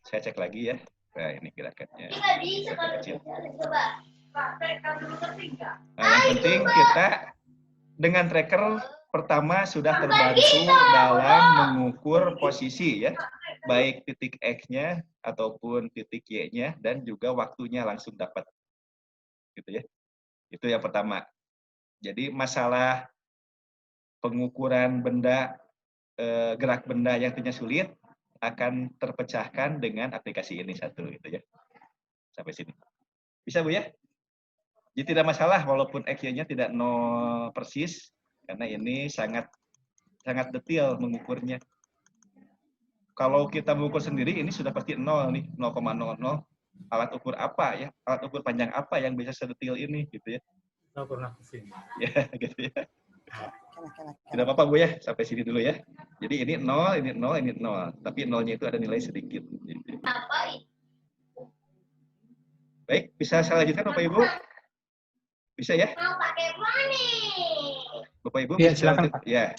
Saya cek lagi ya. Nah, ini gerakannya. Nah, yang penting kita dengan tracker pertama sudah terbantu dalam mengukur posisi ya, baik titik X-nya ataupun titik Y-nya dan juga waktunya langsung dapat. Gitu ya. Itu yang pertama. Jadi masalah pengukuran benda, gerak benda yang ternyata sulit akan terpecahkan dengan aplikasi ini satu, gitu ya. Sampai sini. Bisa Bu ya? Jadi tidak masalah walaupun XY-nya tidak 0 persis, karena ini sangat detail mengukurnya. Kalau kita mengukur sendiri, ini sudah pasti 0 nih, 0,00. Alat ukur apa ya? Alat ukur panjang apa yang bisa sedetail ini, gitu ya? Ya, gitu ya. Tidak apa-apa Bu ya, sampai sini dulu ya. Jadi ini 0, ini 0, ini 0. Tapi 0-nya itu ada nilai sedikit. Baik, bisa saya lanjutkan Bapak Ibu? Bisa ya? Mau pakai money. Bapak Ibu ya, bisa silakan, Pak. Ya.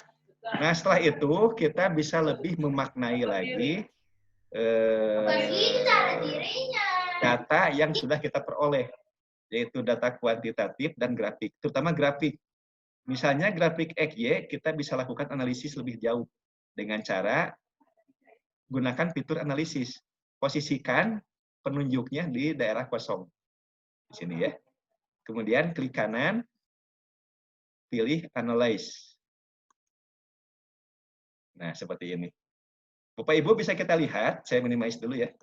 Nah, setelah itu kita bisa lebih memaknai lagi data yang sudah kita peroleh, yaitu data kuantitatif dan grafik, terutama grafik. Misalnya grafik XY, kita bisa lakukan analisis lebih jauh dengan cara gunakan fitur analisis. Posisikan penunjuknya di daerah kosong. Di sini ya. Kemudian klik kanan, pilih Analyze. Nah, seperti ini. Bapak Ibu bisa kita lihat, saya minimize dulu ya.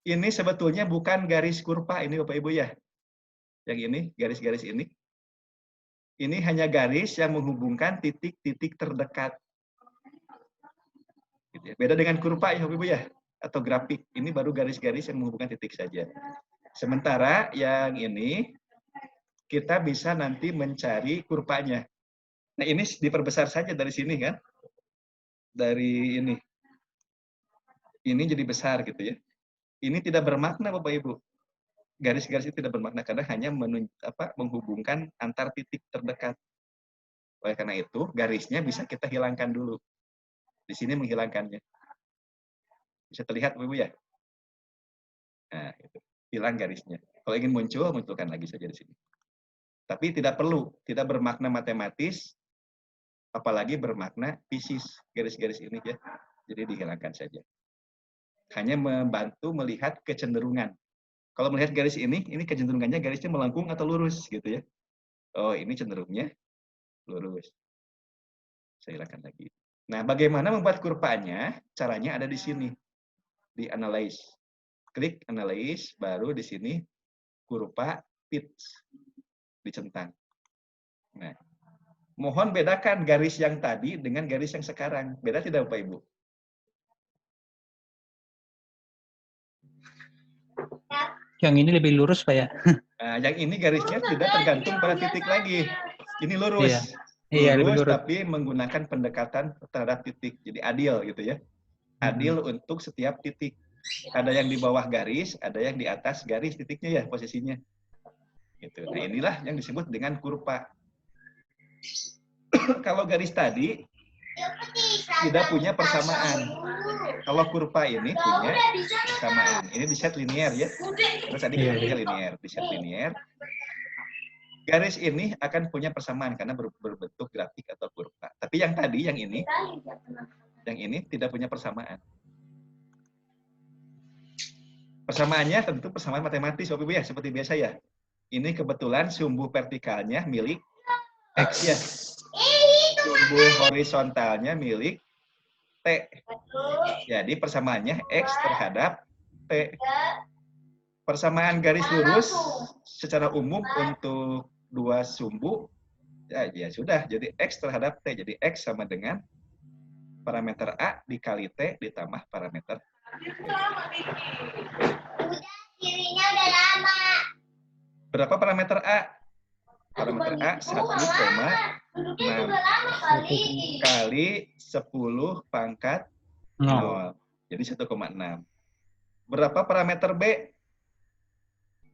Ini sebetulnya bukan garis kurva ini Bapak Ibu ya. Yang ini, garis-garis ini. Ini hanya garis yang menghubungkan titik-titik terdekat. Gitu ya. Beda dengan kurva ya Bapak Ibu ya. Atau grafik. Ini baru garis-garis yang menghubungkan titik saja. Sementara yang ini, kita bisa nanti mencari kurvanya. Nah ini diperbesar saja dari sini kan. Dari ini. Ini jadi besar gitu ya. Ini tidak bermakna Bapak Ibu. Garis-garis itu tidak bermakna karena hanya menghubungkan antar titik terdekat. Oleh karena itu, garisnya bisa kita hilangkan dulu. Di sini menghilangkannya. Bisa terlihat Bapak Ibu ya? Nah, itu. Hilang garisnya. Kalau ingin muncul, munculkan lagi saja di sini. Tapi tidak perlu, tidak bermakna matematis, apalagi bermakna fisis garis-garis ini ya. Jadi dihilangkan saja. Hanya membantu melihat kecenderungan. Kalau melihat garis ini kecenderungannya garisnya melengkung atau lurus gitu ya. Oh, ini cenderungnya lurus. Saya hilangkan lagi. Nah, bagaimana membuat kurvanya? Caranya ada di sini. Di Analyze. Klik Analyze, baru di sini kurva pitch. Dicentang. Nah, mohon bedakan garis yang tadi dengan garis yang sekarang. Beda tidak Bapak Ibu? Yang ini lebih lurus Pak ya? Nah, yang ini garisnya tidak tergantung pada titik lagi. Ini lurus. Iya, lebih Lurus lurus. tapi menggunakan pendekatan terhadap titik. Jadi adil gitu ya. Adil untuk setiap titik. Ada yang di bawah garis, ada yang di atas garis titiknya ya posisinya. Gitu. Nah, inilah yang disebut dengan kurva. Kalau garis tadi tidak punya persamaan. Kalau kurva ini punya persamaan. Ini di set linear ya. Terus tadi kita punya linear, di set linear. Garis ini akan punya persamaan karena berbentuk grafik atau kurva. Tapi yang tadi, yang ini tidak punya persamaan. Persamaannya tentu persamaan matematis, Bapak Ibu ya, seperti biasa ya. Ini kebetulan sumbu vertikalnya milik X ya. Sumbu horizontalnya milik T. Jadi persamaannya X terhadap T. Persamaan garis lurus secara umum untuk dua sumbu, ya sudah, jadi X terhadap T. Jadi X sama dengan parameter A dikali T ditambah parameter T. Kirinya udah lama. Berapa parameter A? Parameter A 1,6 kali 10 pangkat 0. Jadi 1,6. Berapa parameter B?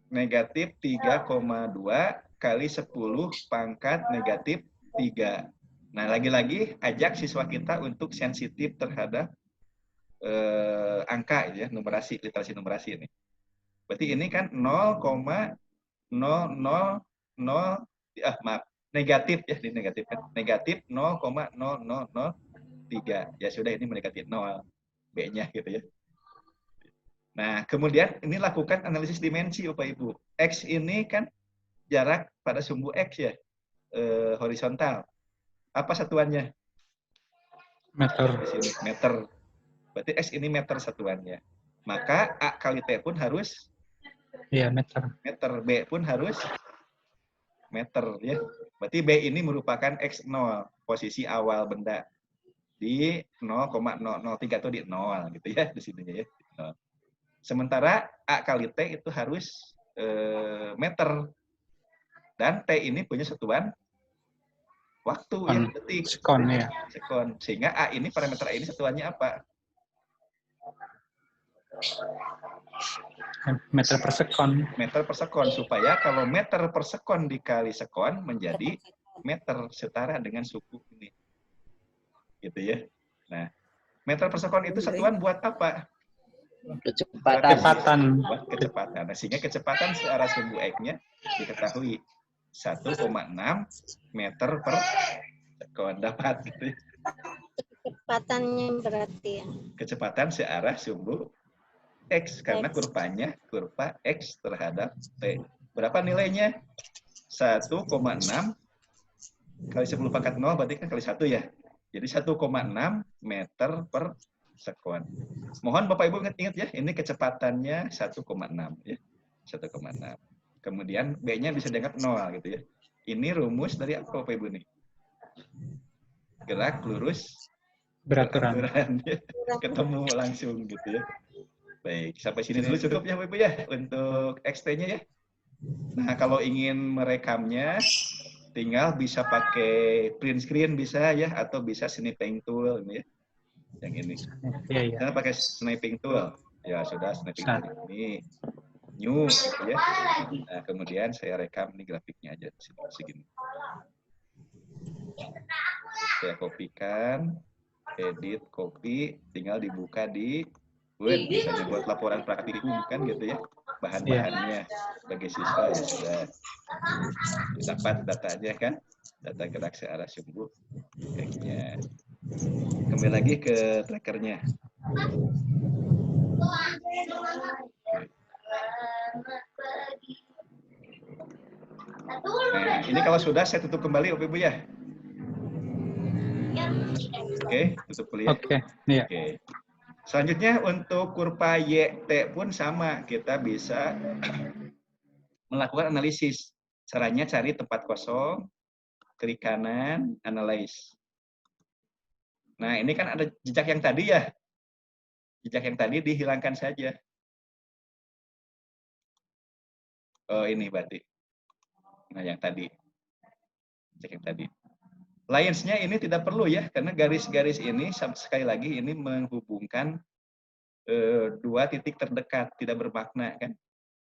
Negatif 3,2 kali 10 pangkat negatif 3. Nah, lagi-lagi ajak siswa kita untuk sensitif terhadap angka ya, numerasi, literasi numerasi ini. Berarti ini kan negatif ya, ini negatif kan. Negatif 0,00003. Ya sudah, ini mendekati 0 B-nya gitu ya. Nah, kemudian ini lakukan analisis dimensi Bapak Ibu. X ini kan jarak pada sumbu X ya, horizontal. Apa satuannya? Meter. Di sini, meter. Berarti X ini meter satuannya. Maka A kali T pun harus meter. Meter. B pun harus meter ya. Berarti B ini merupakan X0, posisi awal benda. Di 0,003 atau di 0 gitu ya di sininya ya. 0. Sementara A kali T itu harus meter. Dan T ini punya satuan waktu ya, detik. Sekon ya. Sekon. Sehingga A ini, parameter A ini satuannya apa? Meter per sekon. Meter per sekon. Supaya kalau meter per sekon dikali sekon menjadi meter, setara dengan suku ini. Gitu ya. Nah, meter per sekon itu satuan buat apa? Kecepatan. Buat kecepatan. Nah, sehingga kecepatan searah sumbu X-nya diketahui 1,6 meter per sekon. Dapat gitu ya. Kecepatannya berarti ya. Kecepatan searah sumbu X. Karena kurvanya kurva X terhadap T. Berapa nilainya? 1,6 kali 10 pangkat 0 berarti kan kali 1 ya. Jadi 1,6 meter per sekon. Mohon Bapak Ibu ingat ya, ini kecepatannya 1,6 ya. 1,6. Kemudian B-nya bisa dianggap 0 gitu ya. Ini rumus dari apa Bapak Ibu nih? Gerak lurus beraturan. Ketemu langsung gitu ya. Baik, sampai sini dulu cukup ya Bapak Ibu ya untuk XT-nya ya. Nah, kalau ingin merekamnya tinggal bisa pakai print screen bisa ya, atau bisa sniping tool ini ya. Yang ini. Iya, iya. Saya pakai sniping tool. Ya sudah sniping tool ini. New gitu ya. Nah, kemudian saya rekam ini grafiknya aja segini. Saya kopikan, edit, copy, tinggal dibuka di Word, misalnya buat laporan praktikum kan gitu ya. Bahan-bahannya bagi siswa ya sudah dapat datanya kan, data gerak searah sumbu kayaknya. Kembali lagi ke trackernya. Nah, ini kalau sudah saya tutup kembali Bapak Ibu ya. Oke, tutup kuliah. Oke, iya. Oke. Selanjutnya untuk kurva YT pun sama, kita bisa melakukan analisis. Caranya cari tempat kosong, klik kanan, analyze. Nah, ini kan ada jejak yang tadi ya. Jejak yang tadi dihilangkan saja. Oh, ini berarti. Nah, yang tadi. Jejak yang tadi. Lines-nya ini tidak perlu ya, karena garis-garis ini sekali lagi ini menghubungkan dua titik terdekat, tidak bermakna kan.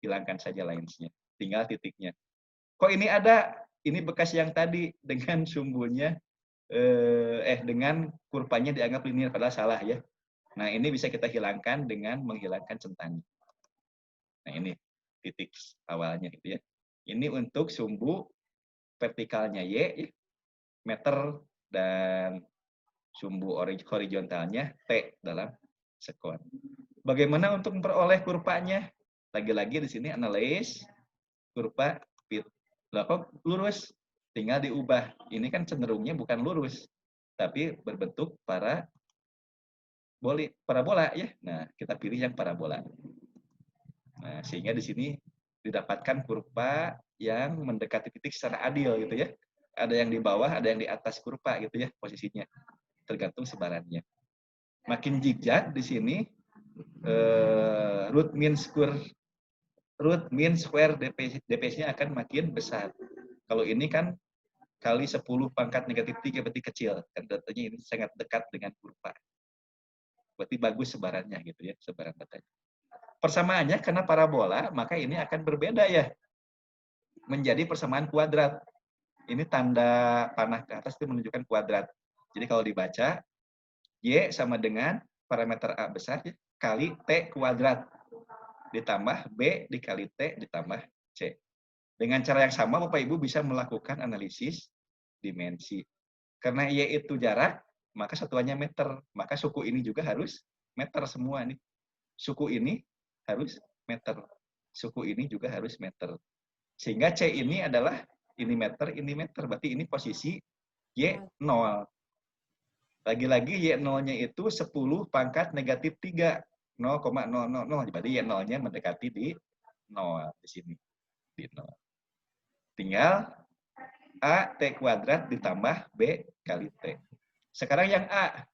Hilangkan saja lines-nya, tinggal titiknya. Kok ini ada? Ini bekas yang tadi dengan sumbunya, dengan kurvanya dianggap linear, padahal salah ya. Nah, ini bisa kita hilangkan dengan menghilangkan centangnya. Nah, ini titik awalnya gitu ya. Ini untuk sumbu vertikalnya Y, meter, dan sumbu horizontalnya T dalam sekon. Bagaimana untuk memperoleh kurvanya? Lagi-lagi di sini analyze kurva fit. Lah kok lurus? Tinggal diubah. Ini kan cenderungnya bukan lurus, tapi berbentuk parabola ya. Nah, kita pilih yang parabola. Nah, sehingga di sini didapatkan kurva yang mendekati titik secara adil gitu ya. Ada yang di bawah, ada yang di atas kurva gitu ya posisinya, tergantung sebarannya. Makin zigzag di sini root mean square DPS-nya akan makin besar. Kalau ini kan kali 10 pangkat negatif 3 berarti kecil, kan datanya ini sangat dekat dengan kurva. Berarti bagus sebarannya gitu ya, sebaran datanya. Persamaannya karena parabola, maka ini akan berbeda ya. Menjadi persamaan kuadrat. Ini tanda panah ke atas itu menunjukkan kuadrat. Jadi kalau dibaca, Y sama dengan parameter A besar kali T kuadrat. Ditambah B dikali T ditambah C. Dengan cara yang sama, Bapak Ibu bisa melakukan analisis dimensi. Karena Y itu jarak, maka satuannya meter. Maka suku ini juga harus meter semua nih. Suku ini harus meter. Suku ini juga harus meter. Sehingga C ini adalah ini meter, berarti ini posisi Y0. Lagi-lagi Y0-nya itu 10 pangkat negatif 3, 0,000, berarti Y0-nya mendekati di 0, di sini, di 0. Tinggal A T kuadrat ditambah B kali T. Sekarang yang A,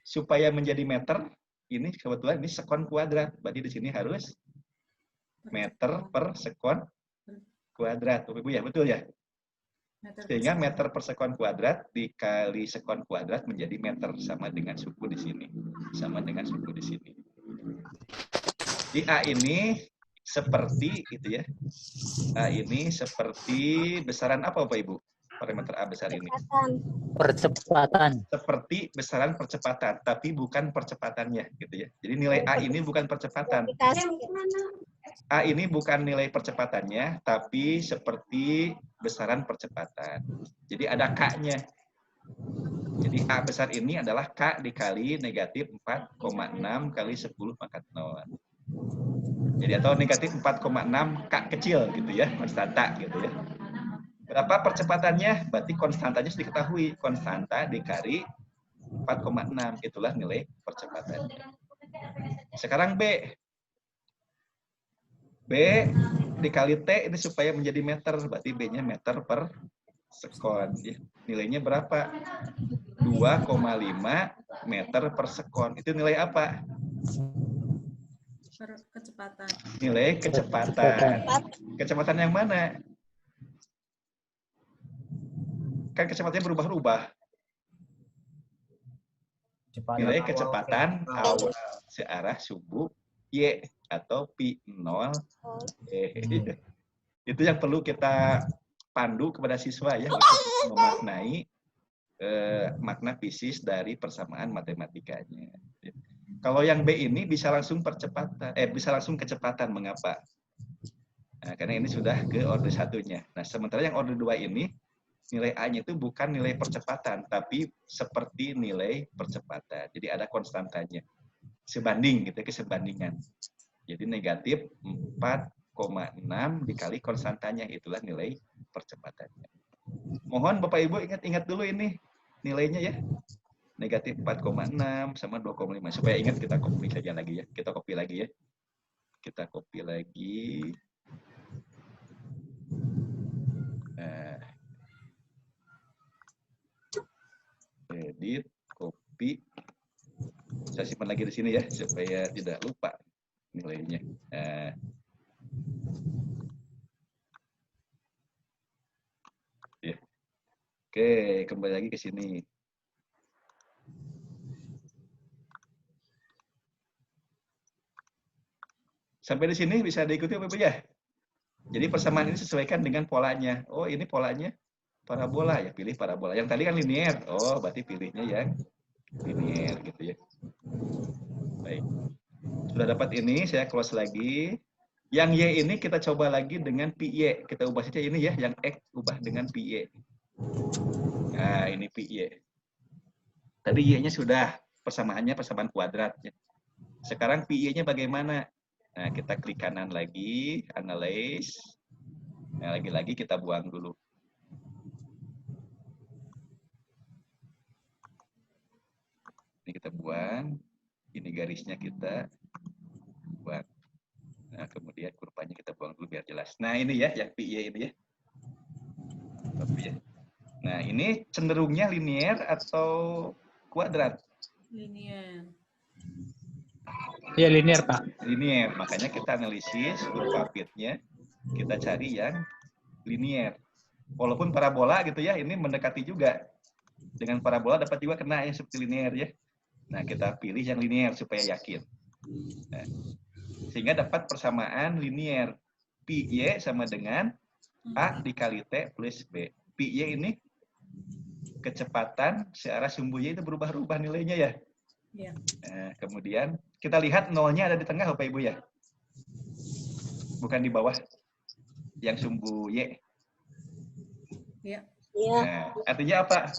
supaya menjadi meter, ini kebetulan ini sekon kuadrat, berarti di sini harus meter per sekon kuadrat. Ibu ya, betul ya? Sehingga meter per sekon kuadrat dikali sekon kuadrat menjadi meter, sama dengan suku di sini. Sama dengan suku di sini. Di A ini seperti gitu ya. A ini seperti besaran apa Bapak Ibu? Parameter A besar ini. Percepatan. Seperti besaran percepatan, tapi bukan percepatannya gitu ya. Jadi nilai A ini bukan percepatan. A ini bukan nilai percepatannya, tapi seperti besaran percepatan. Jadi ada K-nya. Jadi A besar ini adalah K dikali negatif 4,6 kali 10 pangkat 0. Jadi atau negatif 4,6 K kecil gitu ya, konstanta gitu ya. Berapa percepatannya? Berarti konstantanya sudah diketahui. Konstanta dikali 4,6. Itulah nilai percepatannya. Sekarang B. B dikali T ini supaya menjadi meter. Berarti B-nya meter per sekon. Nilainya berapa? 2,5 meter per sekon. Itu nilai apa? Kecepatan. Nilai kecepatan. Kecepatan yang mana? Kan kecepatannya berubah-ubah. Nilai kecepatan awal searah sumbu Y atau pi 0 Itu yang perlu kita pandu kepada siswa ya untuk memaknai makna fisis dari persamaan matematikanya. Kalau yang B ini bisa langsung percepatan, bisa langsung kecepatan. Mengapa? Nah, karena ini sudah ke orde satunya. Nah, sementara yang orde 2 ini nilai A-nya itu bukan nilai percepatan, tapi seperti nilai percepatan. Jadi ada konstantanya. Sebanding gitu, kesebandingan. Jadi negatif 4,6 dikali konstantanya, itulah nilai percepatannya. Mohon Bapak Ibu ingat-ingat dulu ini nilainya ya. Negatif 4,6 sama 2,5. Supaya ingat kita copy saja lagi ya. Kita copy lagi ya. Kita copy lagi. Edit, copy. Saya simpan lagi di sini ya, supaya tidak lupa nilainya. Ya. Oke, kembali lagi ke sini. Sampai di sini bisa diikuti Bapak Ibu ya? Jadi persamaan ini sesuaikan dengan polanya. Oh, ini polanya parabola ya, pilih parabola. Yang tadi kan linear. Oh, berarti pilihnya yang linear gitu ya. Baik. Sudah dapat ini, saya close lagi. Yang Y ini kita coba lagi dengan pi Y. Kita ubah saja ini ya, yang X ubah dengan pi Y. Nah, ini pi Y. Tadi Y-nya sudah, persamaannya persamaan kuadrat. Sekarang pi Y-nya bagaimana? Nah, kita klik kanan lagi, analyze. Nah, lagi-lagi kita buang dulu. Ini kita buang. Ini garisnya kita buang. Nah, kemudian kurvanya kita buang dulu biar jelas. Nah, ini ya, yang pi Y ini ya. Nah, ini cenderungnya linear atau kuadrat? Linear. Iya, linear, Pak. Linear. Makanya kita analisis kurva fitnya, kita cari yang linear. Walaupun parabola gitu ya, ini mendekati juga. Dengan parabola dapat juga kena yang seperti linear ya. Nah, kita pilih yang linear supaya yakin. Nah, sehingga dapat persamaan linear. Pi Y sama dengan A dikali T plus B. Pi Y ini kecepatan searah sumbu Y itu berubah-ubah nilainya ya. Ya. Nah, kemudian kita lihat nolnya ada di tengah Bapak Ibu ya. Bukan di bawah yang sumbu Y. Ya. Nah, artinya apa?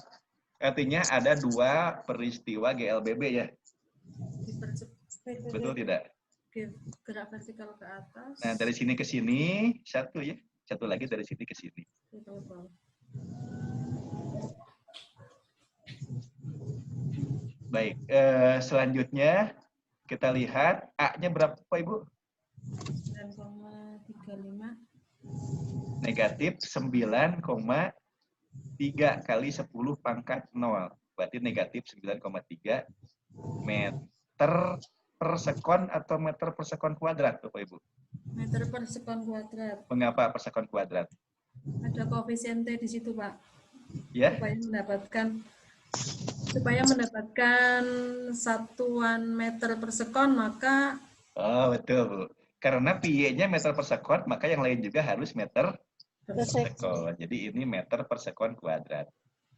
Artinya ada dua peristiwa GLBB ya. Betul tidak? Gerak vertikal ke atas. Nah, dari sini ke sini satu ya. Satu lagi dari sini ke sini. Baik, selanjutnya kita lihat A-nya berapa Pak Ibu? 9,35. Negatif 9,3 kali 10 pangkat 0. Berarti negatif 9,3 meter per sekon atau meter per sekon kuadrat Bapak Ibu? Meter per sekon kuadrat. Mengapa per sekon kuadrat? Ada koefisien T di situ, Pak. Ya. Supaya mendapatkan satuan meter per sekon, maka... Oh, betul, Bu. Karena pi Y-nya meter per sekon, maka yang lain juga harus meter per sekon. Jadi ini meter per sekon kuadrat.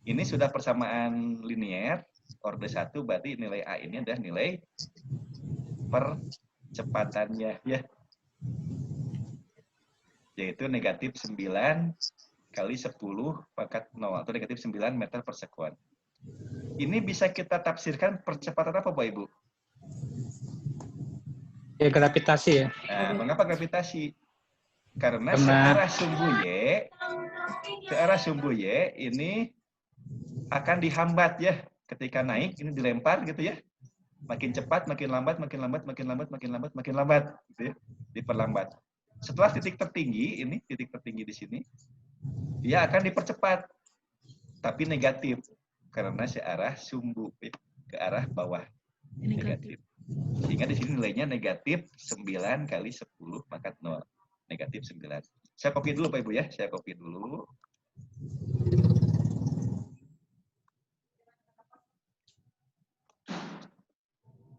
Ini sudah persamaan linear, orde 1, berarti nilai A ini adalah nilai percepatannya, ya. Yaitu negatif 9 kali 10 pangkat 0, atau negatif 9 meter per sekon. Ini bisa kita tafsirkan percepatan apa, Bapak Ibu? Ya, gravitasi ya. Nah, mengapa gravitasi? Karena searah sumbu Y ke arah sumbu Y ini akan dihambat ya. Ketika naik ini dilempar gitu ya. Makin cepat, makin lambat, makin lambat, makin lambat, makin lambat, makin lambat gitu ya. Diperlambat. Setelah titik tertinggi, ini titik tertinggi di sini, dia akan dipercepat. Tapi negatif karena searah sumbu ya, ke arah bawah. Negatif. Sehingga di sini nilainya negatif 9 kali 10 pangkat 0. Negatif 9. Saya copy dulu Pak Ibu ya. Saya copy dulu.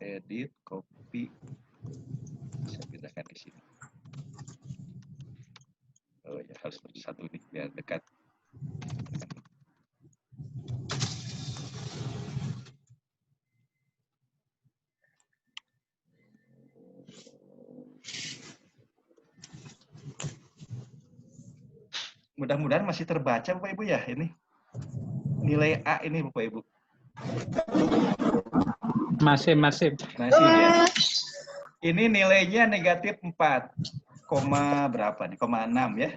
Edit, copy. Saya pindahkan ke sini. Oh ya, harus satu nih biar dekat. Mudah-mudahan masih terbaca Bapak Ibu ya ini. Nilai A ini Bapak Ibu. Masih. Masih ya. Ini nilainya negatif 4, berapa nih? 6 ya.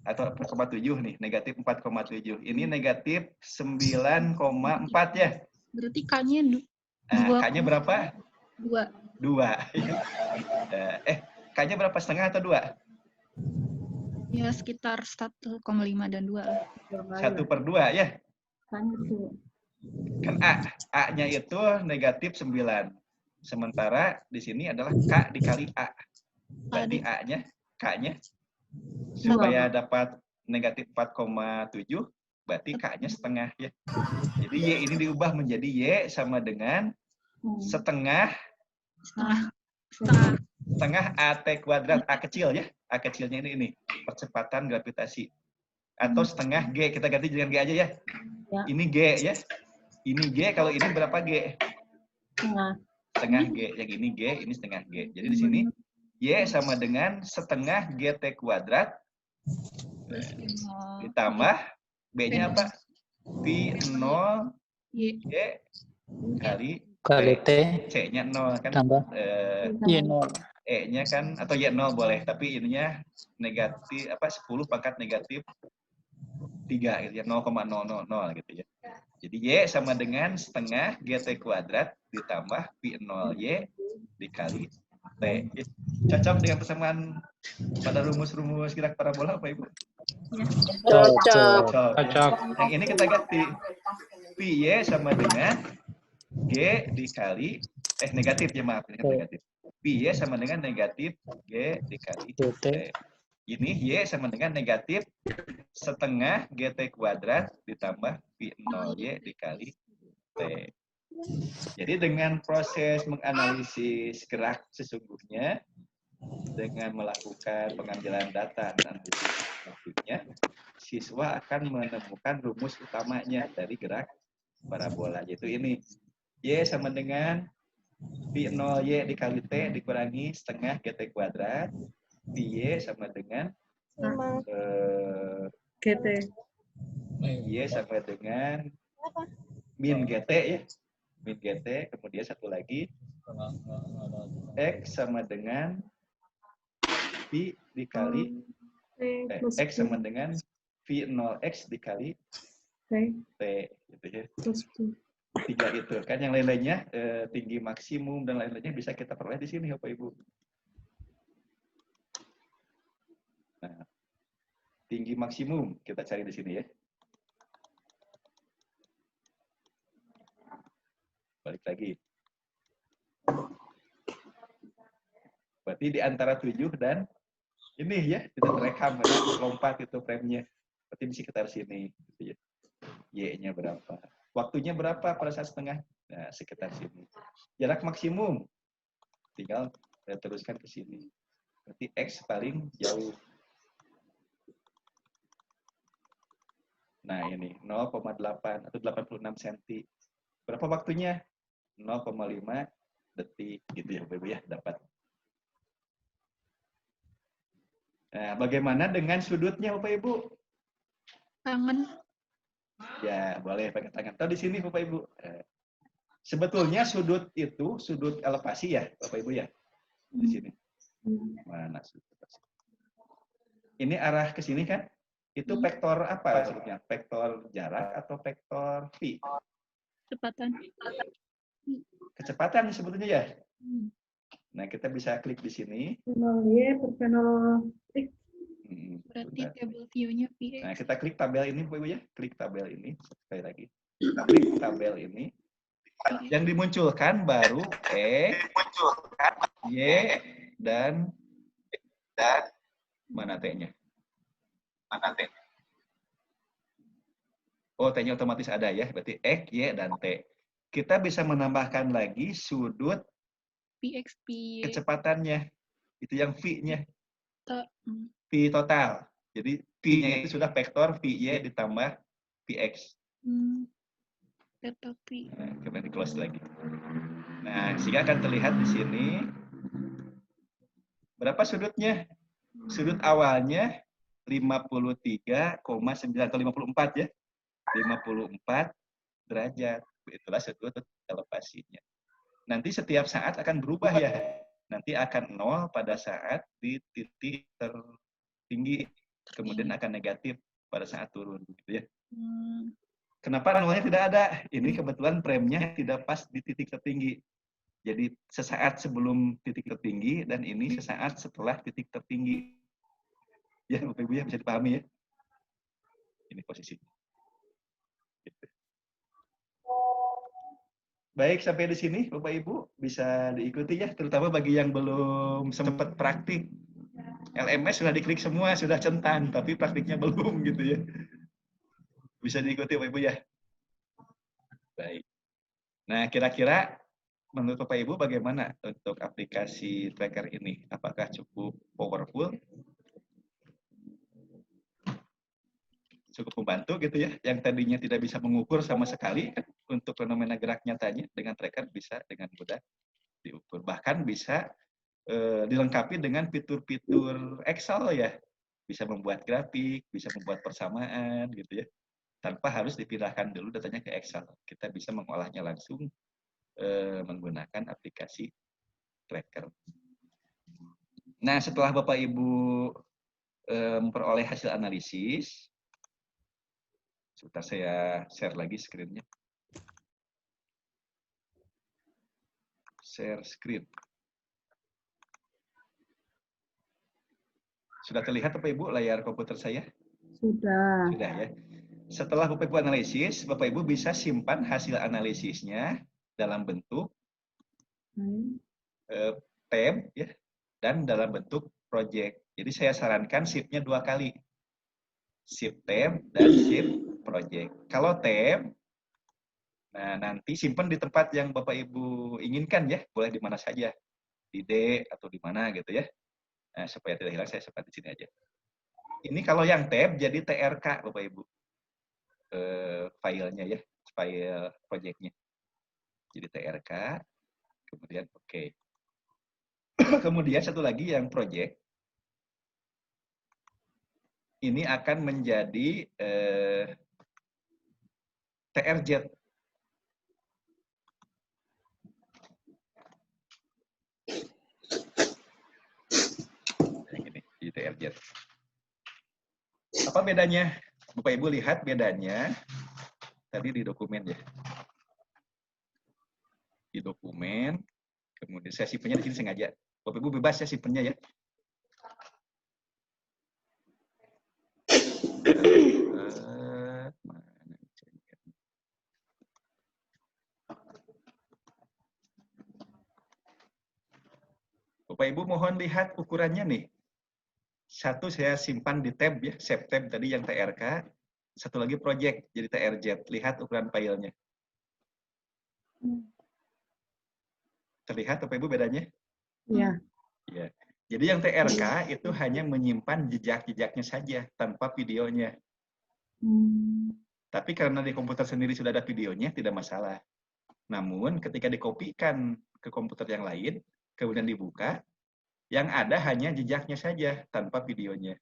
Atau 4,7 nih, negatif 4,7. Ini negatif 9,4 ya. Berarti K-nya K-nya berapa? 2. 2. K-nya berapa, setengah atau 2? Ya sekitar 1,5 dan 2. 1/2 ya. Kan A-nya itu negatif 9. Sementara di sini adalah K dikali A. Berarti K-nya supaya dapat negatif 4,7, berarti K-nya setengah ya. Jadi Y ini diubah menjadi Y sama dengan setengah AT kuadrat. A kecil ya. A kecilnya ini percepatan gravitasi. Atau setengah G, kita ganti dengan G aja ya. Ini G ya. Ini G, kalau ini berapa G? Setengah G. Yang ini G, ini setengah G. Jadi di sini Y sama dengan setengah GT kuadrat ditambah B-nya apa? P0 Y kali T. C-nya 0 kan? Tambah Y0. E-nya kan atau Y0 boleh, tapi ininya negatif 10 pangkat negatif 3 gitu ya, 0,000 gitu ya. Jadi Y sama dengan setengah GT kuadrat ditambah P0Y dikali T. Cocok dengan persamaan pada rumus-rumus gerak parabola Pak Ibu? Cocok. Yang ini kita ganti. Pi sama dengan G dikali, negatif ya maaf, ini kan negatif. Pi sama dengan negatif G dikali T. Ini Y sama dengan negatif setengah GT kuadrat ditambah P0Y dikali T. Jadi dengan proses menganalisis gerak sesungguhnya, dengan melakukan pengambilan data dan analisis grafiknya, siswa akan menemukan rumus utamanya dari gerak parabola, yaitu ini. Y sama dengan P0Y dikali T dikurangi setengah GT kuadrat. Y sama dengan GT. Y sama dengan min GT ya. Min GT, kemudian satu lagi X sama dengan Pi dikali X sama dengan V0X dikali T gitu ya. 3 itu kan, yang lain-lainnya tinggi maksimum dan lain-lainnya bisa kita peroleh di sini Bapak Ibu. Nah, tinggi maksimum kita cari di sini ya. Balik lagi. Berarti di antara 7 dan ini ya, tidak terekam ya, lompat itu frame-nya. Berarti di sekitar sini gitu ya. Y-nya berapa? Waktunya berapa pada saat setengah? Nah, sekitar sini. Jarak maksimum tinggal teruskan ke sini. Berarti X paling jauh. Nah, ini 0,8 atau 86 cm. Berapa waktunya? 0,5 detik gitu ya Bapak Ibu ya, dapat. Nah, bagaimana dengan sudutnya Bapak Ibu? Tangan. Ya, boleh pakai tangan. Tahu di sini Bapak Ibu. Sebetulnya sudut itu sudut elevasi ya Bapak Ibu ya. Di sini. Mana sudut elevasi? Ini arah ke sini kan? Itu vektor apa sebetulnya? Vektor jarak atau vektor v? Kecepatan. Kecepatan sebetulnya ya. Hmm. Nah, kita bisa klik di sini. Channel Y per channel X. Berarti Bentar. table view-nya VX. Nah, kita klik tabel ini, Bu Ibu ya. Klik tabel ini sekali lagi. Kita klik tabel ini. Yang dimunculkan baru Y dan mana T-nya? Oh, T-nya otomatis ada ya. Berarti X, Y, dan T. Kita bisa menambahkan lagi sudut VX, kecepatannya. Itu yang V-nya. Hmm. V total. Jadi V-nya itu sudah vektor VY ditambah VX. Delta V. Nah, kemudian di close lagi. Nah, sehingga akan terlihat di sini berapa sudutnya? Sudut awalnya 53,9 atau 54 ya. 54 derajat. Itulah sudut elevasinya. Nanti setiap saat akan berubah ya. Nanti akan 0 pada saat di titik tertinggi, kemudian akan negatif pada saat turun gitu ya. Kenapa nolnya tidak ada? Ini kebetulan premnya tidak pas di titik tertinggi. Jadi sesaat sebelum titik tertinggi dan ini sesaat setelah titik tertinggi. Ya, Bapak Ibu ya, bisa dipahami ya. Ini posisinya. Gitu. Baik, sampai di sini Bapak Ibu bisa diikuti ya, terutama bagi yang belum sempat praktik. LMS sudah diklik semua, sudah centang, tapi praktiknya belum gitu ya. Bisa diikuti Bapak Ibu ya. Baik. Nah, kira-kira menurut Bapak Ibu bagaimana untuk aplikasi tracker ini? Apakah cukup powerful? Cukup membantu gitu ya, yang tadinya tidak bisa mengukur sama sekali kan, untuk fenomena gerak nyatanya dengan tracker bisa dengan mudah diukur. Bahkan bisa dilengkapi dengan fitur-fitur Excel ya, bisa membuat grafik, bisa membuat persamaan gitu ya, tanpa harus dipindahkan dulu datanya ke Excel. Kita bisa mengolahnya langsung menggunakan aplikasi tracker. Nah, setelah Bapak Ibu memperoleh hasil analisis, sebentar saya share lagi screen-nya. Share screen. Sudah terlihat Bapak Ibu layar komputer saya? Sudah. Sudah ya. Setelah Bapak Ibu analisis, Bapak Ibu bisa simpan hasil analisisnya dalam bentuk tab ya, dan dalam bentuk project. Jadi saya sarankan shift-nya 2 kali. Shift tab dan shift project. Kalau tab, nah nanti simpan di tempat yang Bapak Ibu inginkan ya, boleh di mana saja, di D atau di mana gitu ya. Nah, supaya tidak hilang saya simpan di sini aja. Ini kalau yang tab jadi TRK Bapak Ibu. Filenya ya, file projectnya. Jadi TRK, kemudian oke. Kemudian satu lagi yang project. Ini akan menjadi TRZ. Ini di TRZ. Apa bedanya? Bapak Ibu lihat bedanya tadi di dokumen ya. Di dokumen, kemudian saya simpennya di sini sengaja. Bapak Ibu bebas ya simpennya ya. Bapak Ibu mohon lihat ukurannya nih. Satu saya simpan di tab ya, save tab tadi yang TRK. Satu lagi project jadi TRZ. Lihat ukuran filenya. Terlihat Bapak Ibu bedanya? Iya. Ya. Jadi yang TRK itu hanya menyimpan jejak-jejaknya saja tanpa videonya. Tapi karena di komputer sendiri sudah ada videonya, tidak masalah. Namun ketika dikopikan ke komputer yang lain, kemudian dibuka, yang ada hanya jejaknya saja tanpa videonya.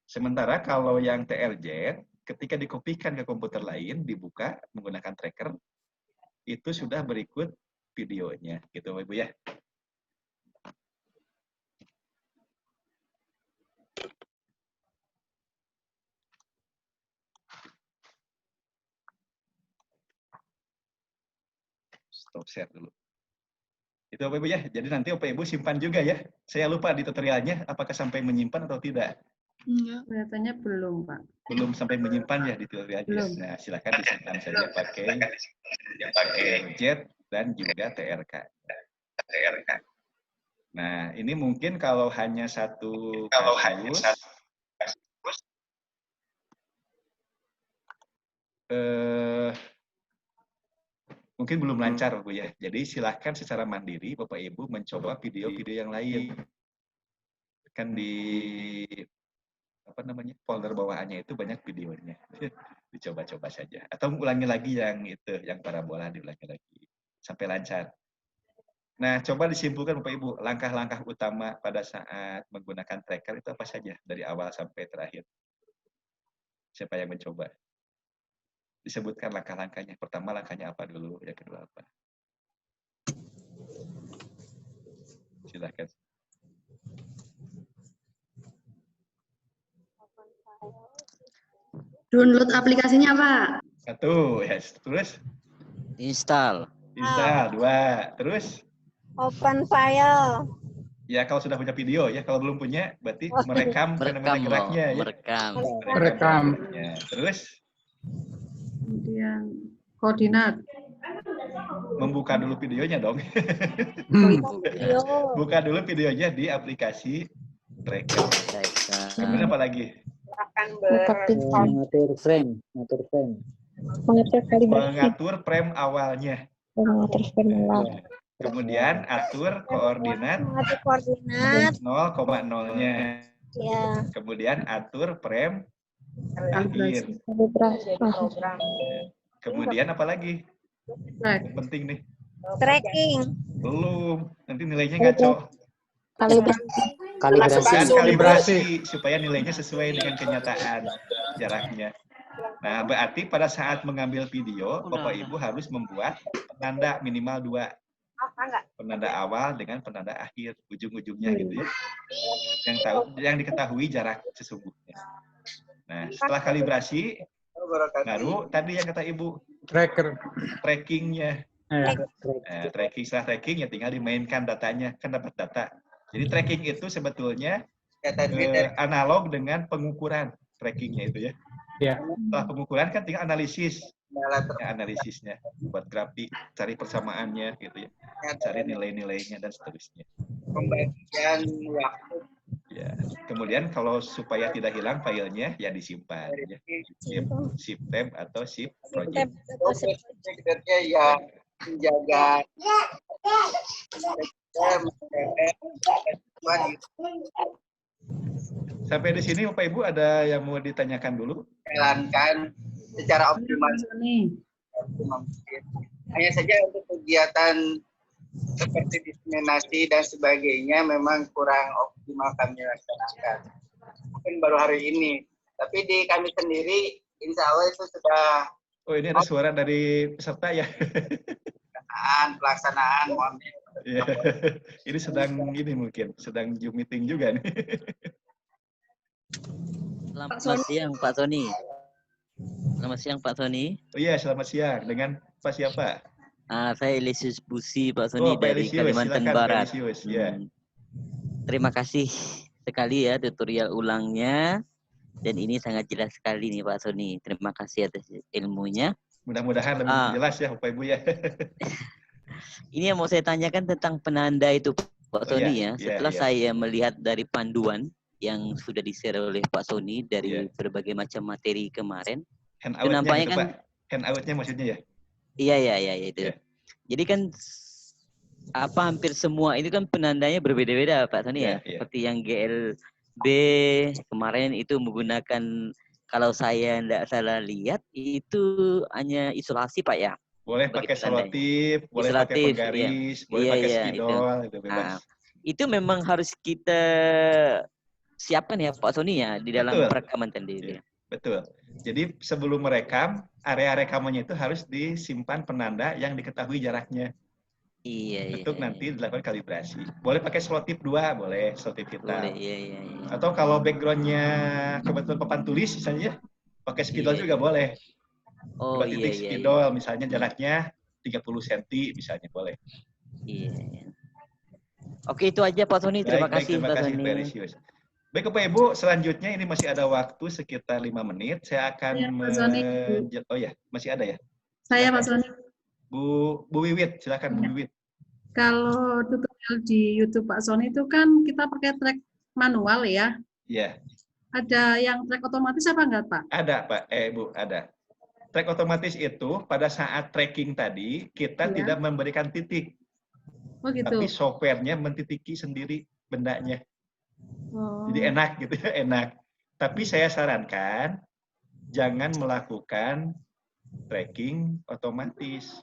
Sementara kalau yang TRZ, ketika dikopikan ke komputer lain, dibuka menggunakan tracker, itu sudah berikut videonya. Gitu Bapak Ibu ya. Stop share dulu. Itu Bapak Ibu ya. Jadi nanti Bapak Ibu simpan juga ya. Saya lupa di tutorialnya apakah sampai menyimpan atau tidak. Enggak. Kelihatannya belum, Pak. Belum sampai menyimpan ya di tutorialnya. Belum. Nah, silakan disimpan saja pakai TRZ dan juga TRK. Nah, ini mungkin kalau hanya satu kasus, mungkin belum lancar Bu ya. Jadi silahkan secara mandiri Bapak Ibu mencoba video-video yang lain. Kan di folder bawaannya itu banyak videonya. Dicoba-coba saja. Atau ulangi lagi yang itu, yang parabola diulangi lagi sampai lancar. Nah, coba disimpulkan Bapak Ibu, langkah-langkah utama pada saat menggunakan tracker itu apa saja dari awal sampai terakhir. Siapa yang mencoba? Disebutkan langkah-langkahnya. Pertama langkahnya apa dulu, yang kedua apa? Silakan. Download aplikasinya, Pak. Satu, ya. Terus? Install. Install, dua. Terus? Open file. Ya, kalau sudah punya video ya. Kalau belum punya, berarti merekam fenomena Merekam, geraknya. Ya. merekam. Merekam. Ya. Terus? Kemudian koordinat. Membuka dulu videonya dong. Video. Buka dulu videonya di aplikasi tracker. Kemudian apa lagi? Mengatur frame. Mengatur frame awalnya. Kemudian atur koordinat Mengatur koordinat. 0,0-nya. Ya. Kemudian atur frame akhir. Kemudian apa lagi? Yang penting nih. Tracking. Belum. Nanti nilainya ngaco. Kalibrasi. Supaya nilainya sesuai dengan kenyataan jaraknya. Nah, berarti pada saat mengambil video, Bapak Ibu harus membuat penanda minimal 2. Penanda awal dengan penanda akhir, ujung-ujungnya gitu ya. Yang diketahui jarak sesungguhnya. Nah, setelah kalibrasi, baru tadi yang kata Ibu, trackingnya. Setelah tracking ya tinggal dimainkan datanya, kan dapat data. Jadi tracking itu sebetulnya analog dengan pengukuran trackingnya itu ya. Ya. Setelah pengukuran kan tinggal analisisnya, buat grafik, cari persamaannya gitu ya, cari nilai-nilainya dan seterusnya. Pembagian waktu. Ya. Kemudian kalau supaya tidak hilang filenya ya disimpan ya. Zip tab atau zip project. Sebenarnya ya menjaga Sampai di sini Bapak Ibu ada yang mau ditanyakan dulu? Jalankan secara optimal. Hanya saja untuk kegiatan seperti diseminasi dan sebagainya memang kurang optimal kami laksanakan. Mungkin baru hari ini. Tapi di kami sendiri insya Allah itu sudah. Oh, ini ada suara dari peserta ya? Pelaksanaan mohon. Ya. Ini sedang Zoom meeting juga nih. Selamat siang Pak Sony. Selamat siang Pak Sony. Oh iya, selamat siang. Dengan Pak siapa? Saya Elisius Busi Pak Sony Pak dari Elisius, Kalimantan silakan, Barat. Pak Elisius, ya. Terima kasih sekali ya tutorial ulangnya. Dan ini sangat jelas sekali nih Pak Sony. Terima kasih atas ilmunya. Mudah-mudahan lebih jelas ya Bapak Ibu ya. Ini yang mau saya tanyakan tentang penanda itu Pak Sony ya. Setelah saya melihat dari panduan yang sudah di-share oleh Pak Sony dari berbagai macam materi kemarin. Handout-nya nampaknya gitu, kan, Pak. Handout-nya maksudnya ya? Iya itu. Jadi kan hampir semua itu kan penandanya berbeda-beda Pak Sony ya. Seperti yang GLB kemarin itu menggunakan, kalau saya tidak salah lihat itu hanya isolasi Pak ya. Boleh pakai selotip, boleh pakai penggaris, boleh pakai spidol, itu bebas. Itu memang harus kita siapkan ya Pak Sony ya di dalam perekaman sendiri. Betul. Jadi sebelum merekam, area rekamannya itu harus disimpan penanda yang diketahui jaraknya. Untuk nanti dilakukan kalibrasi. Boleh pakai selotip 2, boleh selotip hitam. Boleh, Atau kalau backgroundnya kebetulan papan tulis misalnya, pakai spidol juga boleh. 2 titik spidol, misalnya jaraknya 30 cm misalnya boleh. Iya. Oke, itu aja Pak Sony. Terima kasih terima Pak kasih Sony. Pak Risius. Baik Bapak Ibu, selanjutnya ini masih ada waktu sekitar 5 menit. Saya akan Ya, Pak Sony. oh ya, masih ada ya. Saya Silakan. Pak Sony. Bu Wiwit, silakan Bu Wiwit. Kalau tutorial di YouTube Pak Sony itu kan kita pakai track manual ya. Iya. Ada yang track otomatis apa enggak Pak? Ada Pak, Bu, ada. Track otomatis itu pada saat tracking tadi kita tidak memberikan titik. Oh gitu. Tapi softwarenya mentitiki sendiri bendanya. Oh. Jadi enak gitu ya, enak. Tapi saya sarankan jangan melakukan tracking otomatis.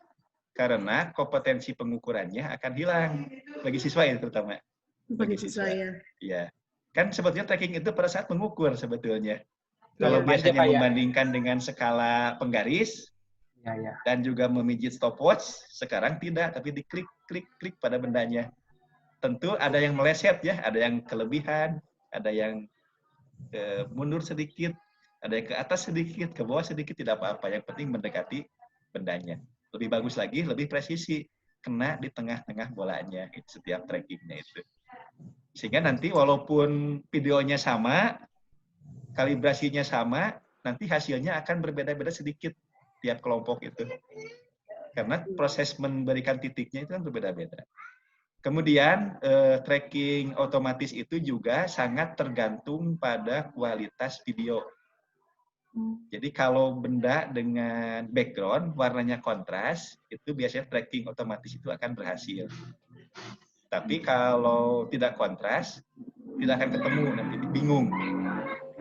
Karena kompetensi pengukurannya akan hilang bagi siswa ya terutama. Bagi siswa ya. Iya. Kan sebetulnya tracking itu pada saat mengukur sebetulnya. Ya, Kalau ya, biasanya ya. membandingkan dengan skala penggaris Ya. dan juga memijit stopwatch, sekarang tidak, tapi diklik pada bendanya. Tentu ada yang meleset ya, ada yang kelebihan, ada yang mundur sedikit, ada yang ke atas sedikit, ke bawah sedikit, tidak apa-apa. Yang penting mendekati bendanya. Lebih bagus lagi, lebih presisi. Kena di tengah-tengah bolanya, itu setiap trackingnya itu. Sehingga nanti walaupun videonya sama, kalibrasinya sama, nanti hasilnya akan berbeda-beda sedikit tiap kelompok itu. Karena proses memberikan titiknya itu kan berbeda-beda. Kemudian tracking otomatis itu juga sangat tergantung pada kualitas video. Jadi kalau benda dengan background warnanya kontras, itu biasanya tracking otomatis itu akan berhasil. Tapi kalau tidak kontras, tidak akan ketemu, nanti bingung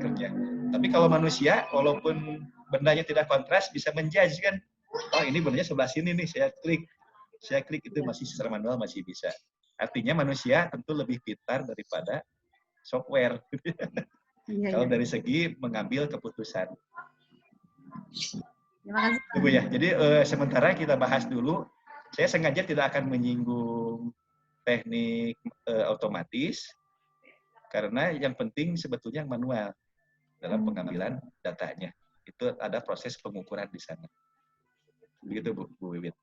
kerja. Tapi kalau manusia, walaupun bendanya tidak kontras, bisa menjudge kan, oh ini bendanya sebelah sini nih, saya klik itu masih secara manual masih bisa. Artinya manusia tentu lebih pintar daripada software. Kalau dari segi mengambil keputusan. Terima kasih. Ibu ya. Jadi sementara kita bahas dulu, saya sengaja tidak akan menyinggung teknik otomatis, karena yang penting sebetulnya manual dalam pengambilan datanya. Itu ada proses pengukuran di sana. Begitu Bu Wiwit.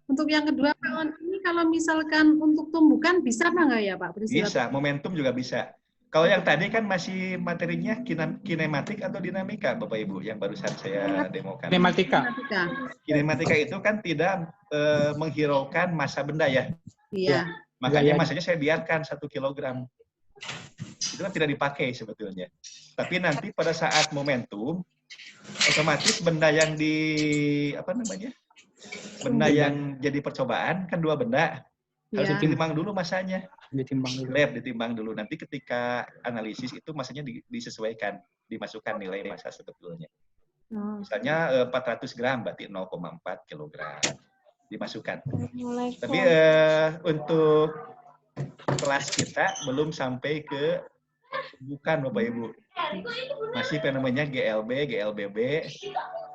Untuk yang kedua, Pak, ini kalau misalkan untuk tumbukan bisa apa enggak ya Pak? Bisa, momentum juga bisa. Kalau yang tadi kan masih materinya kinematik atau dinamika, Bapak Ibu, yang barusan saya demokan. Kinematika. Kinematika itu kan tidak menghiraukan massa benda ya. Iya. Makanya massanya saya biarkan 1 kilogram. Itu kan tidak dipakai sebetulnya. Tapi nanti pada saat momentum, otomatis benda yang benda yang jadi percobaan kan 2 benda. Harus ditimbang dulu masanya. Ditimbang dulu. Nanti ketika analisis itu masanya disesuaikan, dimasukkan nilai massa sebetulnya. Misalnya 400 gram berarti 0,4 kilogram dimasukkan. Tapi untuk kelas kita belum sampai ke bukan Bapak Ibu. Masih fenomena GLB, GLBB,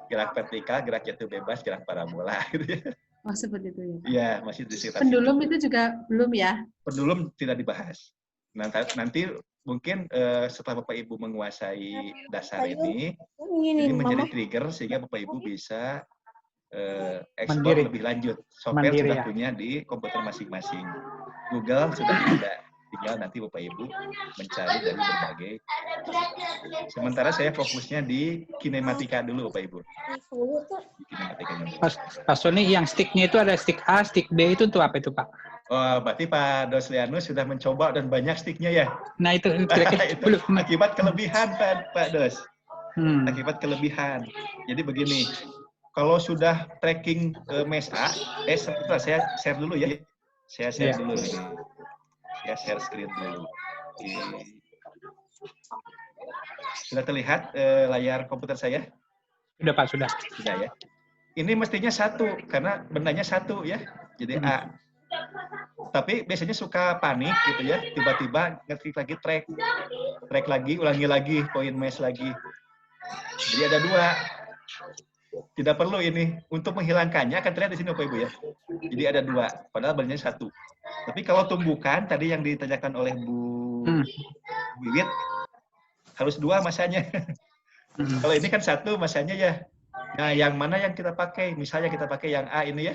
gerak vertikal, gerak jatuh bebas, gerak parabola gitu ya. Oh, seperti itu ya. Iya, masih di sekitar pendulum itu juga belum ya? Pendulum tidak dibahas. Nanti mungkin setelah Bapak Ibu menguasai dasar ini menjadi trigger sehingga Bapak Ibu bisa eksplor lebih lanjut. Software sudah punya di komputer masing-masing. Google sudah ada. Tinggal nanti Bapak Ibu mencari dari berbagai. Sementara saya fokusnya di kinematika dulu Bapak Ibu. Pak Sony, yang sticknya itu ada stick A, stick B itu untuk apa itu Pak? Oh, berarti Pak Doslianus sudah mencoba dan banyak sticknya ya? Nah itu itu akibat kelebihan Pak Dos. Akibat kelebihan. Jadi begini, kalau sudah tracking mes A, sebentar saya share dulu ya. Saya share dulu nih. Ya, share screen dulu. Oke. Sudah terlihat layar komputer saya? Sudah Pak, sudah. Sudah ya. Ini mestinya 1, karena bendanya 1 ya. Jadi A. Tapi biasanya suka panik gitu ya. Tiba-tiba ngetik lagi track lagi, ulangi lagi, poin mes lagi. Jadi ada 2. Tidak perlu ini. Untuk menghilangkannya akan terlihat di sini Bapak Ibu ya. Jadi ada 2, padahal bendanya 1. Tapi kalau tumbukan, tadi yang ditanyakan oleh Bu Wiwit, harus 2 masanya. Kalau ini kan 1 masanya ya. Nah, yang mana yang kita pakai? Misalnya kita pakai yang A ini ya.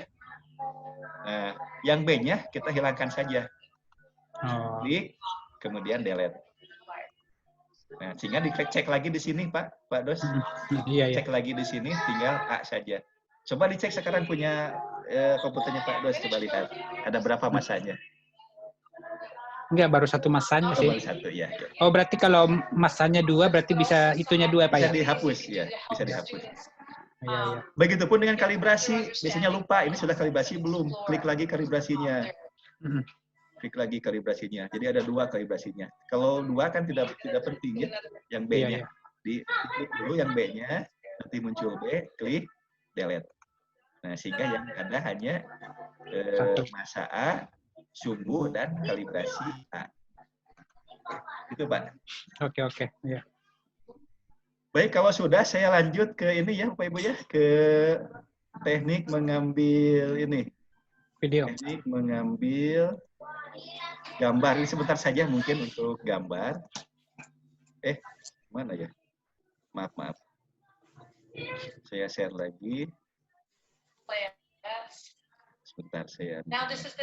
Nah, yang B-nya kita hilangkan saja. Oh. Klik, kemudian delete. Nah, sehingga dicek lagi di sini, Pak Dos. Iya, iya. Cek lagi di sini, tinggal A saja. Coba dicek sekarang punya komputernya Pak Dos, coba lihat. Ada berapa masanya? Enggak, baru satu masanya sih. Baru satu, ya. Oh, berarti kalau masanya 2, berarti bisa itunya 2, Pak, bisa ya? dihapus, ya. Bisa dihapus. Iya, iya. Begitupun dengan kalibrasi. Biasanya lupa, ini sudah kalibrasi belum? Klik lagi kalibrasinya. Klik lagi kalibrasinya. Jadi ada 2 kalibrasinya. Kalau 2 kan tidak penting, ya. Yang B-nya. Iya, iya. Klik dulu yang B-nya, nanti muncul B, klik, delete. Nah, sehingga yang ada hanya masa A, sumbu, dan kalibrasi A. Itu, Pak. Oke, oke. Ya. Baik, kalau sudah, saya lanjut ke ini ya, Bapak Ibu ya, ke teknik mengambil ini. Video. Teknik mengambil gambar. Ini sebentar saja mungkin untuk gambar. Mana ya? Maaf. Saya share lagi. Sebentar saya. Now this is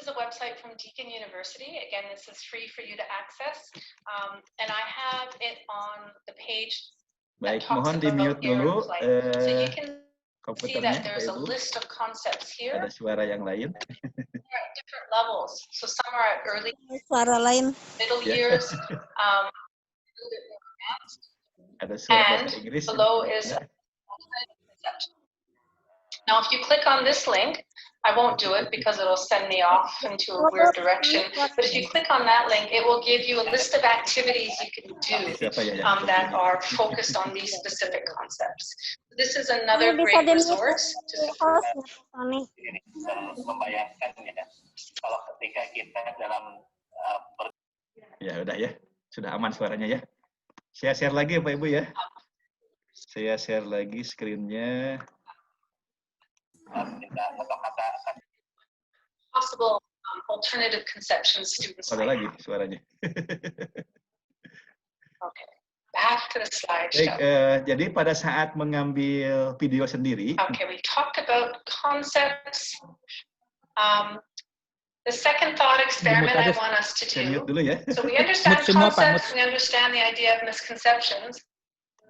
a website from Deakin University. Again, this is free for you to access, and I have it on the page. Baik, mohon di-mute dulu So you can see komputernya, that there's a Bapak Ibu. list of concepts here. Ada suara yang lain. They're at different levels. So some are at early, Suara lain. middle Ya. years, a little bit more advanced, Ada suara and bahasa Inggris. below is concept. Now, if you click on this link, I won't do it because it'll send me off into a weird direction. But if you click on that link, it will give you a list of activities you can do that are focused on these specific concepts. This is another Bisa great di-mute resource to host, Tony. Membayangkan ya, kalau ketika kita dalam Ya, udah ya. Sudah aman suaranya ya. Saya share lagi Pak Ibu ya. Saya share lagi screen-nya. possible alternative conceptions students Ada might lagi have. suaranya. Okay, back to the Baik, slideshow. jadi pada saat mengambil video sendiri, Okay, we talked about concepts. The second thought experiment I want us to saya do. mute dulu ya. So we understand Mute semua, Pak, concepts, we understand the idea of misconceptions.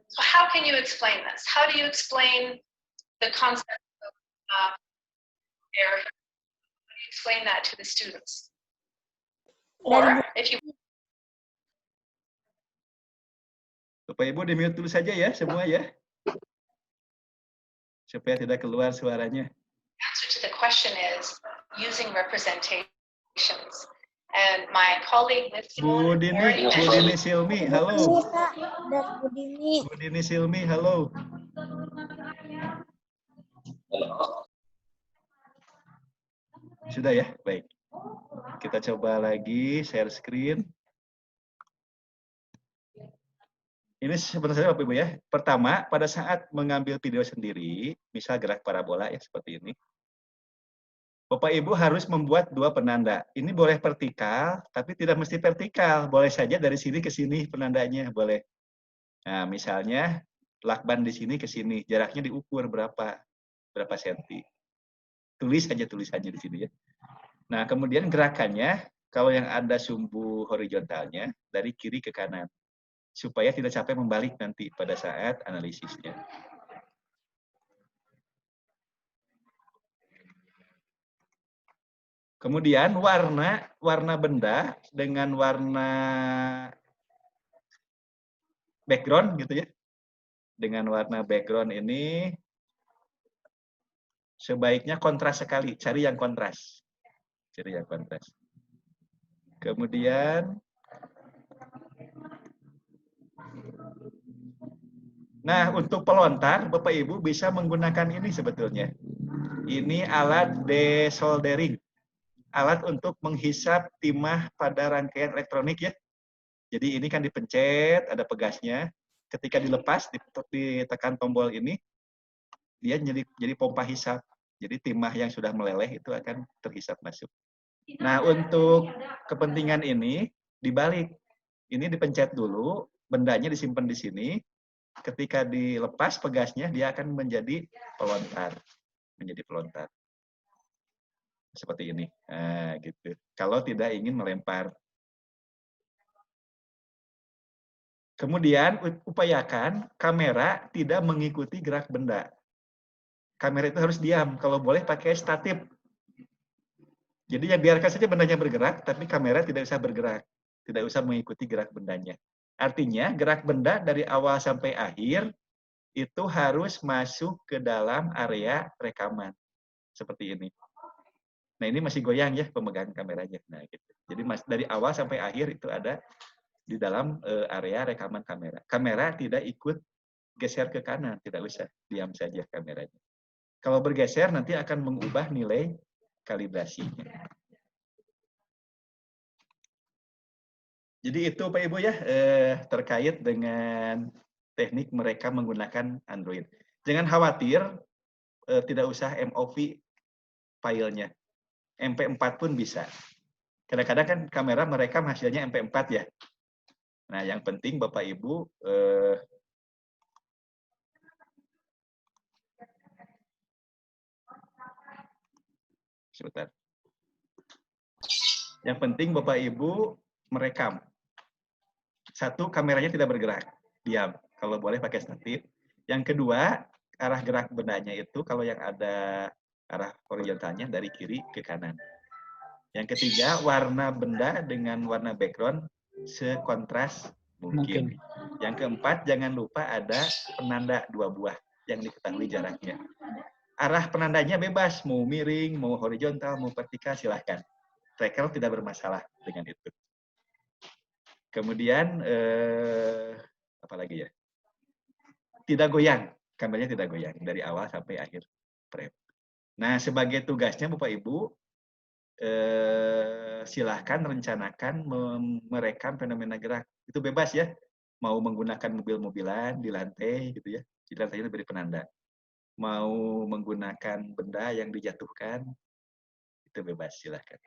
So how can you explain this? How do you explain the concept of error? How do you explain that to the students? Or if you Bapak Ibu di-mute dulu saja ya semua ya. Supaya tidak keluar suaranya. answer to the question is using representations. And my colleague Bu Dini Silmi, halo. Bu Dini. Bu Dini Silmi, halo. Sudah ya, baik. Kita coba lagi share screen. Ini sebenarnya Bapak Ibu ya. Pertama, pada saat mengambil video sendiri, misal gerak parabola ya seperti ini. Bapak Ibu harus membuat dua penanda. Ini boleh vertikal, tapi tidak mesti vertikal. Boleh saja dari sini ke sini penandanya, boleh. Nah, misalnya lakban di sini ke sini, jaraknya diukur berapa senti. Tulis aja tulisannya di sini ya. Nah, kemudian gerakannya, kalau yang ada sumbu horizontalnya, dari kiri ke kanan. Supaya tidak capek membalik nanti pada saat analisisnya. Kemudian warna benda dengan warna background gitu ya. Dengan warna background ini sebaiknya kontras sekali, cari yang kontras. Cari yang kontras. Kemudian nah, untuk pelontar, Bapak Ibu bisa menggunakan ini sebetulnya. Ini alat desoldering. Alat untuk menghisap timah pada rangkaian elektronik ya. Jadi ini kan dipencet, ada pegasnya. Ketika dilepas, ditekan tombol ini, dia jadi pompa hisap. Jadi timah yang sudah meleleh itu akan terhisap masuk. Nah, untuk kepentingan ini dibalik. Ini dipencet dulu, bendanya disimpan di sini. Ketika dilepas pegasnya, dia akan menjadi pelontar. seperti ini. Nah, gitu. Kalau tidak ingin melempar. Kemudian upayakan kamera tidak mengikuti gerak benda. Kamera itu harus diam. Kalau boleh pakai statif. Jadi ya biarkan saja bendanya bergerak, tapi kamera tidak usah bergerak. Tidak usah mengikuti gerak bendanya. Artinya gerak benda dari awal sampai akhir itu harus masuk ke dalam area rekaman. Seperti ini. Nah ini masih goyang ya pemegang kameranya. Nah gitu. Jadi dari awal sampai akhir itu ada di dalam area rekaman kamera. Kamera tidak ikut geser ke kanan, tidak usah, diam saja kameranya. Kalau bergeser nanti akan mengubah nilai kalibrasinya. Jadi itu Pak Ibu ya terkait dengan teknik mereka menggunakan Android. Jangan khawatir, tidak usah MOV filenya. MP4 pun bisa. Kadang-kadang kan kamera merekam hasilnya MP4 ya. Nah, yang penting Bapak Ibu sebentar. Yang penting Bapak Ibu merekam. Satu, kameranya tidak bergerak, diam. Kalau boleh pakai statif. Yang kedua, arah gerak bendanya itu kalau yang ada arah horizontalnya dari kiri ke kanan. Yang ketiga, warna benda dengan warna background sekontras mungkin. Yang keempat, jangan lupa ada penanda 2 buah yang diketahui jaraknya. Arah penandanya bebas, mau miring, mau horizontal, mau vertikal, silahkan. Tracker tidak bermasalah dengan itu. Kemudian, apa lagi ya? Tidak goyang, kameranya tidak goyang dari awal sampai akhir frame. Nah, sebagai tugasnya Bapak Ibu, silahkan rencanakan merekam fenomena gerak. Itu bebas ya. Mau menggunakan mobil-mobilan di lantai gitu ya. Di lantainya diberi penanda. Mau menggunakan benda yang dijatuhkan, itu bebas, silahkan.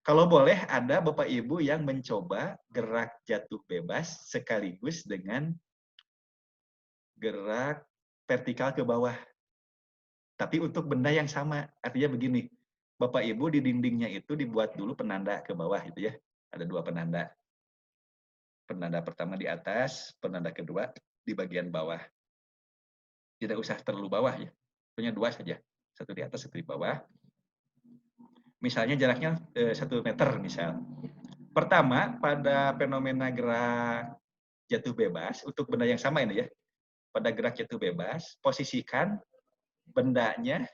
Kalau boleh ada Bapak Ibu yang mencoba gerak jatuh bebas sekaligus dengan gerak vertikal ke bawah. Tapi untuk benda yang sama, artinya begini, Bapak Ibu di dindingnya itu dibuat dulu penanda ke bawah gitu ya. Ada 2 penanda. Penanda pertama di atas, penanda kedua di bagian bawah. Tidak usah terlalu bawah ya. Punya 2 saja. 1 di atas, 1 di bawah. Misalnya jaraknya 1 meter misal. Pertama, pada fenomena gerak jatuh bebas, untuk benda yang sama ini ya. Pada gerak jatuh bebas, posisikan bendanya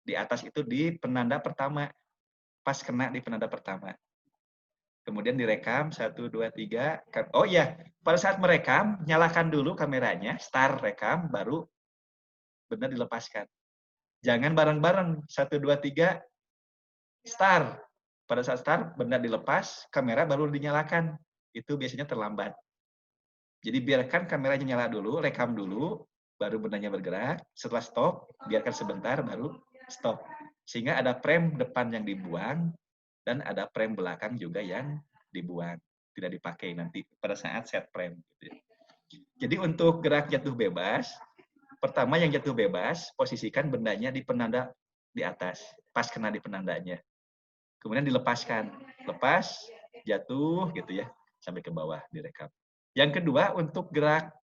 di atas itu di penanda pertama. Pas kena di penanda pertama. Kemudian direkam 1, 2, 3. Oh iya, pada saat merekam, nyalakan dulu kameranya, start rekam, baru benda dilepaskan. Jangan bareng-bareng, 1, 2, 3, start. Pada saat start, benda dilepas, kamera baru dinyalakan. Itu biasanya terlambat. Jadi biarkan kameranya nyala dulu, rekam dulu, baru bendanya bergerak. Setelah stop, biarkan sebentar, baru stop. Sehingga ada frame depan yang dibuang, dan ada frame belakang juga yang dibuang. Tidak dipakai nanti pada saat set frame. Jadi untuk gerak jatuh bebas, pertama yang jatuh bebas, posisikan bendanya di penanda di atas, pas kena di penandanya. Kemudian dilepaskan. Lepas, jatuh gitu ya, sampai ke bawah direkam. Yang kedua, untuk gerak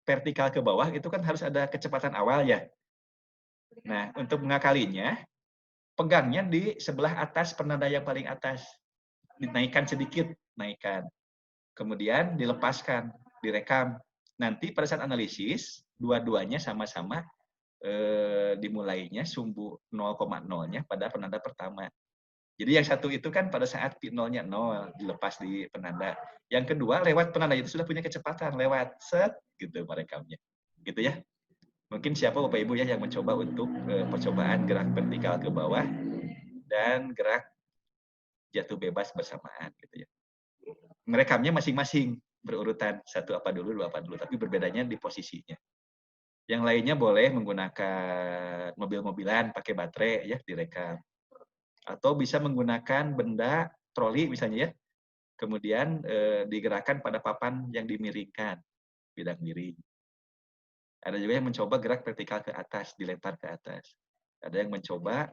vertikal ke bawah, itu kan harus ada kecepatan awal ya. Nah, untuk mengakalinya, pegangnya di sebelah atas penanda yang paling atas. Dinaikkan sedikit, naikkan. Kemudian dilepaskan, direkam. Nanti pada saat analisis, dua-duanya sama-sama dimulainya sumbu 0,0-nya pada penanda pertama. Jadi yang satu itu kan pada saat P0-nya 0, dilepas di penanda. Yang kedua, lewat penanda itu sudah punya kecepatan, lewat set, gitu merekamnya. Gitu ya. Mungkin siapa Bapak Ibu ya yang mencoba untuk percobaan gerak vertikal ke bawah dan gerak jatuh bebas bersamaan gitu ya. Merekamnya masing-masing berurutan, 1 apa dulu, 2 apa dulu, tapi berbedanya di posisinya. Yang lainnya boleh menggunakan mobil-mobilan pakai baterai ya direkam. Atau bisa menggunakan benda troli misalnya ya. Kemudian digerakkan pada papan yang dimiringkan, bidang miring. Ada juga yang mencoba gerak vertikal ke atas, dilempar ke atas. Ada yang mencoba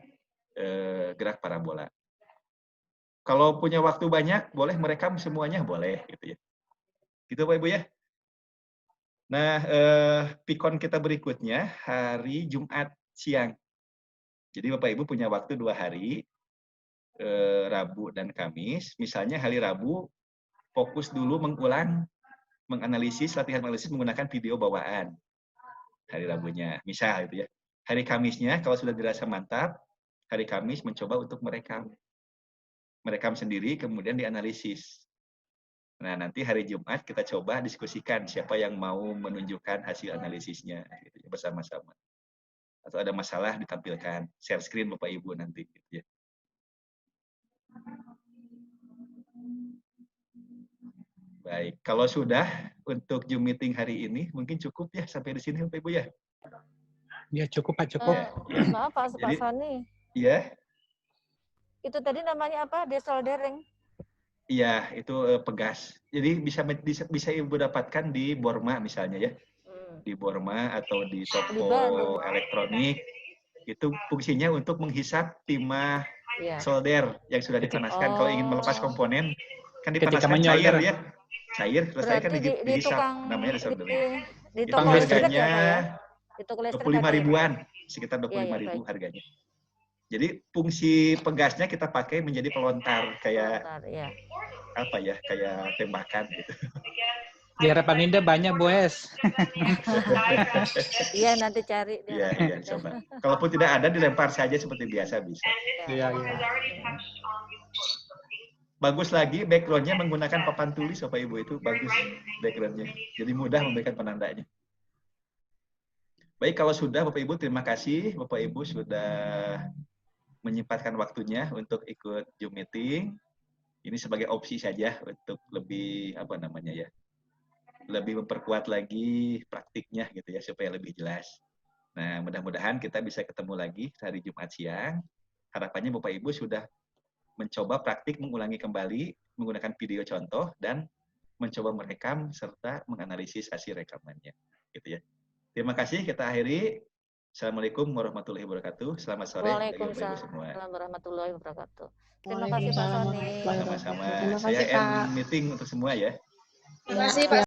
gerak parabola. Kalau punya waktu banyak, boleh merekam semuanya, boleh gitu ya. Gitu Pak Ibu ya. Nah, pikon kita berikutnya hari Jumat siang. Jadi Bapak Ibu punya waktu 2 hari, Rabu dan Kamis. Misalnya hari Rabu, fokus dulu mengulang, menganalisis, latihan analisis menggunakan video bawaan. Hari Rabunya, misal gitu ya. Hari Kamisnya, kalau sudah dirasa mantap, hari Kamis mencoba untuk merekam. Merekam sendiri, kemudian dianalisis. Nah, nanti hari Jumat kita coba diskusikan siapa yang mau menunjukkan hasil analisisnya gitu ya, bersama-sama. Atau ada masalah ditampilkan, share screen Bapak Ibu nanti gitu ya. Baik, kalau sudah untuk Zoom meeting hari ini mungkin cukup ya sampai di sini Bapak Ibu ya. Ya cukup Pak, cukup. Ya. Maaf Pak Sony. Iya. Itu tadi namanya apa? Desoldering. Iya, itu pegas. Jadi bisa Ibu dapatkan di Borma misalnya ya. Di Borma atau di toko elektronik. Itu fungsinya untuk menghisap timah solder yang sudah dipanaskan. Kalau ingin melepas komponen, kan dipanaskan cair ya. Cair, terus saya kan dihisap. Namanya desoldering. Itu harganya 25 ribuan. Sekitar 25.000 harganya. Jadi fungsi pegasnya kita pakai menjadi pelontar kayak apa ya, kayak tembakan gitu. Di harapan Indah banyak boes. Iya nanti cari. Iya coba. Kalaupun tidak ada dilempar saja seperti biasa bisa. Iya. Bagus lagi backgroundnya menggunakan papan tulis Bapak Ibu, itu bagus backgroundnya. Jadi mudah memberikan penandanya. Baik, kalau sudah Bapak Ibu terima kasih Bapak Ibu sudah menyempatkan waktunya untuk ikut Zoom meeting. Ini sebagai opsi saja untuk lebih lebih memperkuat lagi praktiknya gitu ya supaya lebih jelas. Nah, mudah-mudahan kita bisa ketemu lagi hari Jumat siang. Harapannya Bapak Ibu sudah mencoba praktik mengulangi kembali menggunakan video contoh dan mencoba merekam serta menganalisis hasil rekamannya gitu ya. Terima kasih, kita akhiri. Assalamualaikum warahmatullahi wabarakatuh. Selamat sore bagi Bapak Ibu semua. Waalaikumsalam warahmatullahi wabarakatuh. Terima kasih Pak Sony. Sama-sama. Saya end meeting untuk semua ya. Terima kasih Pak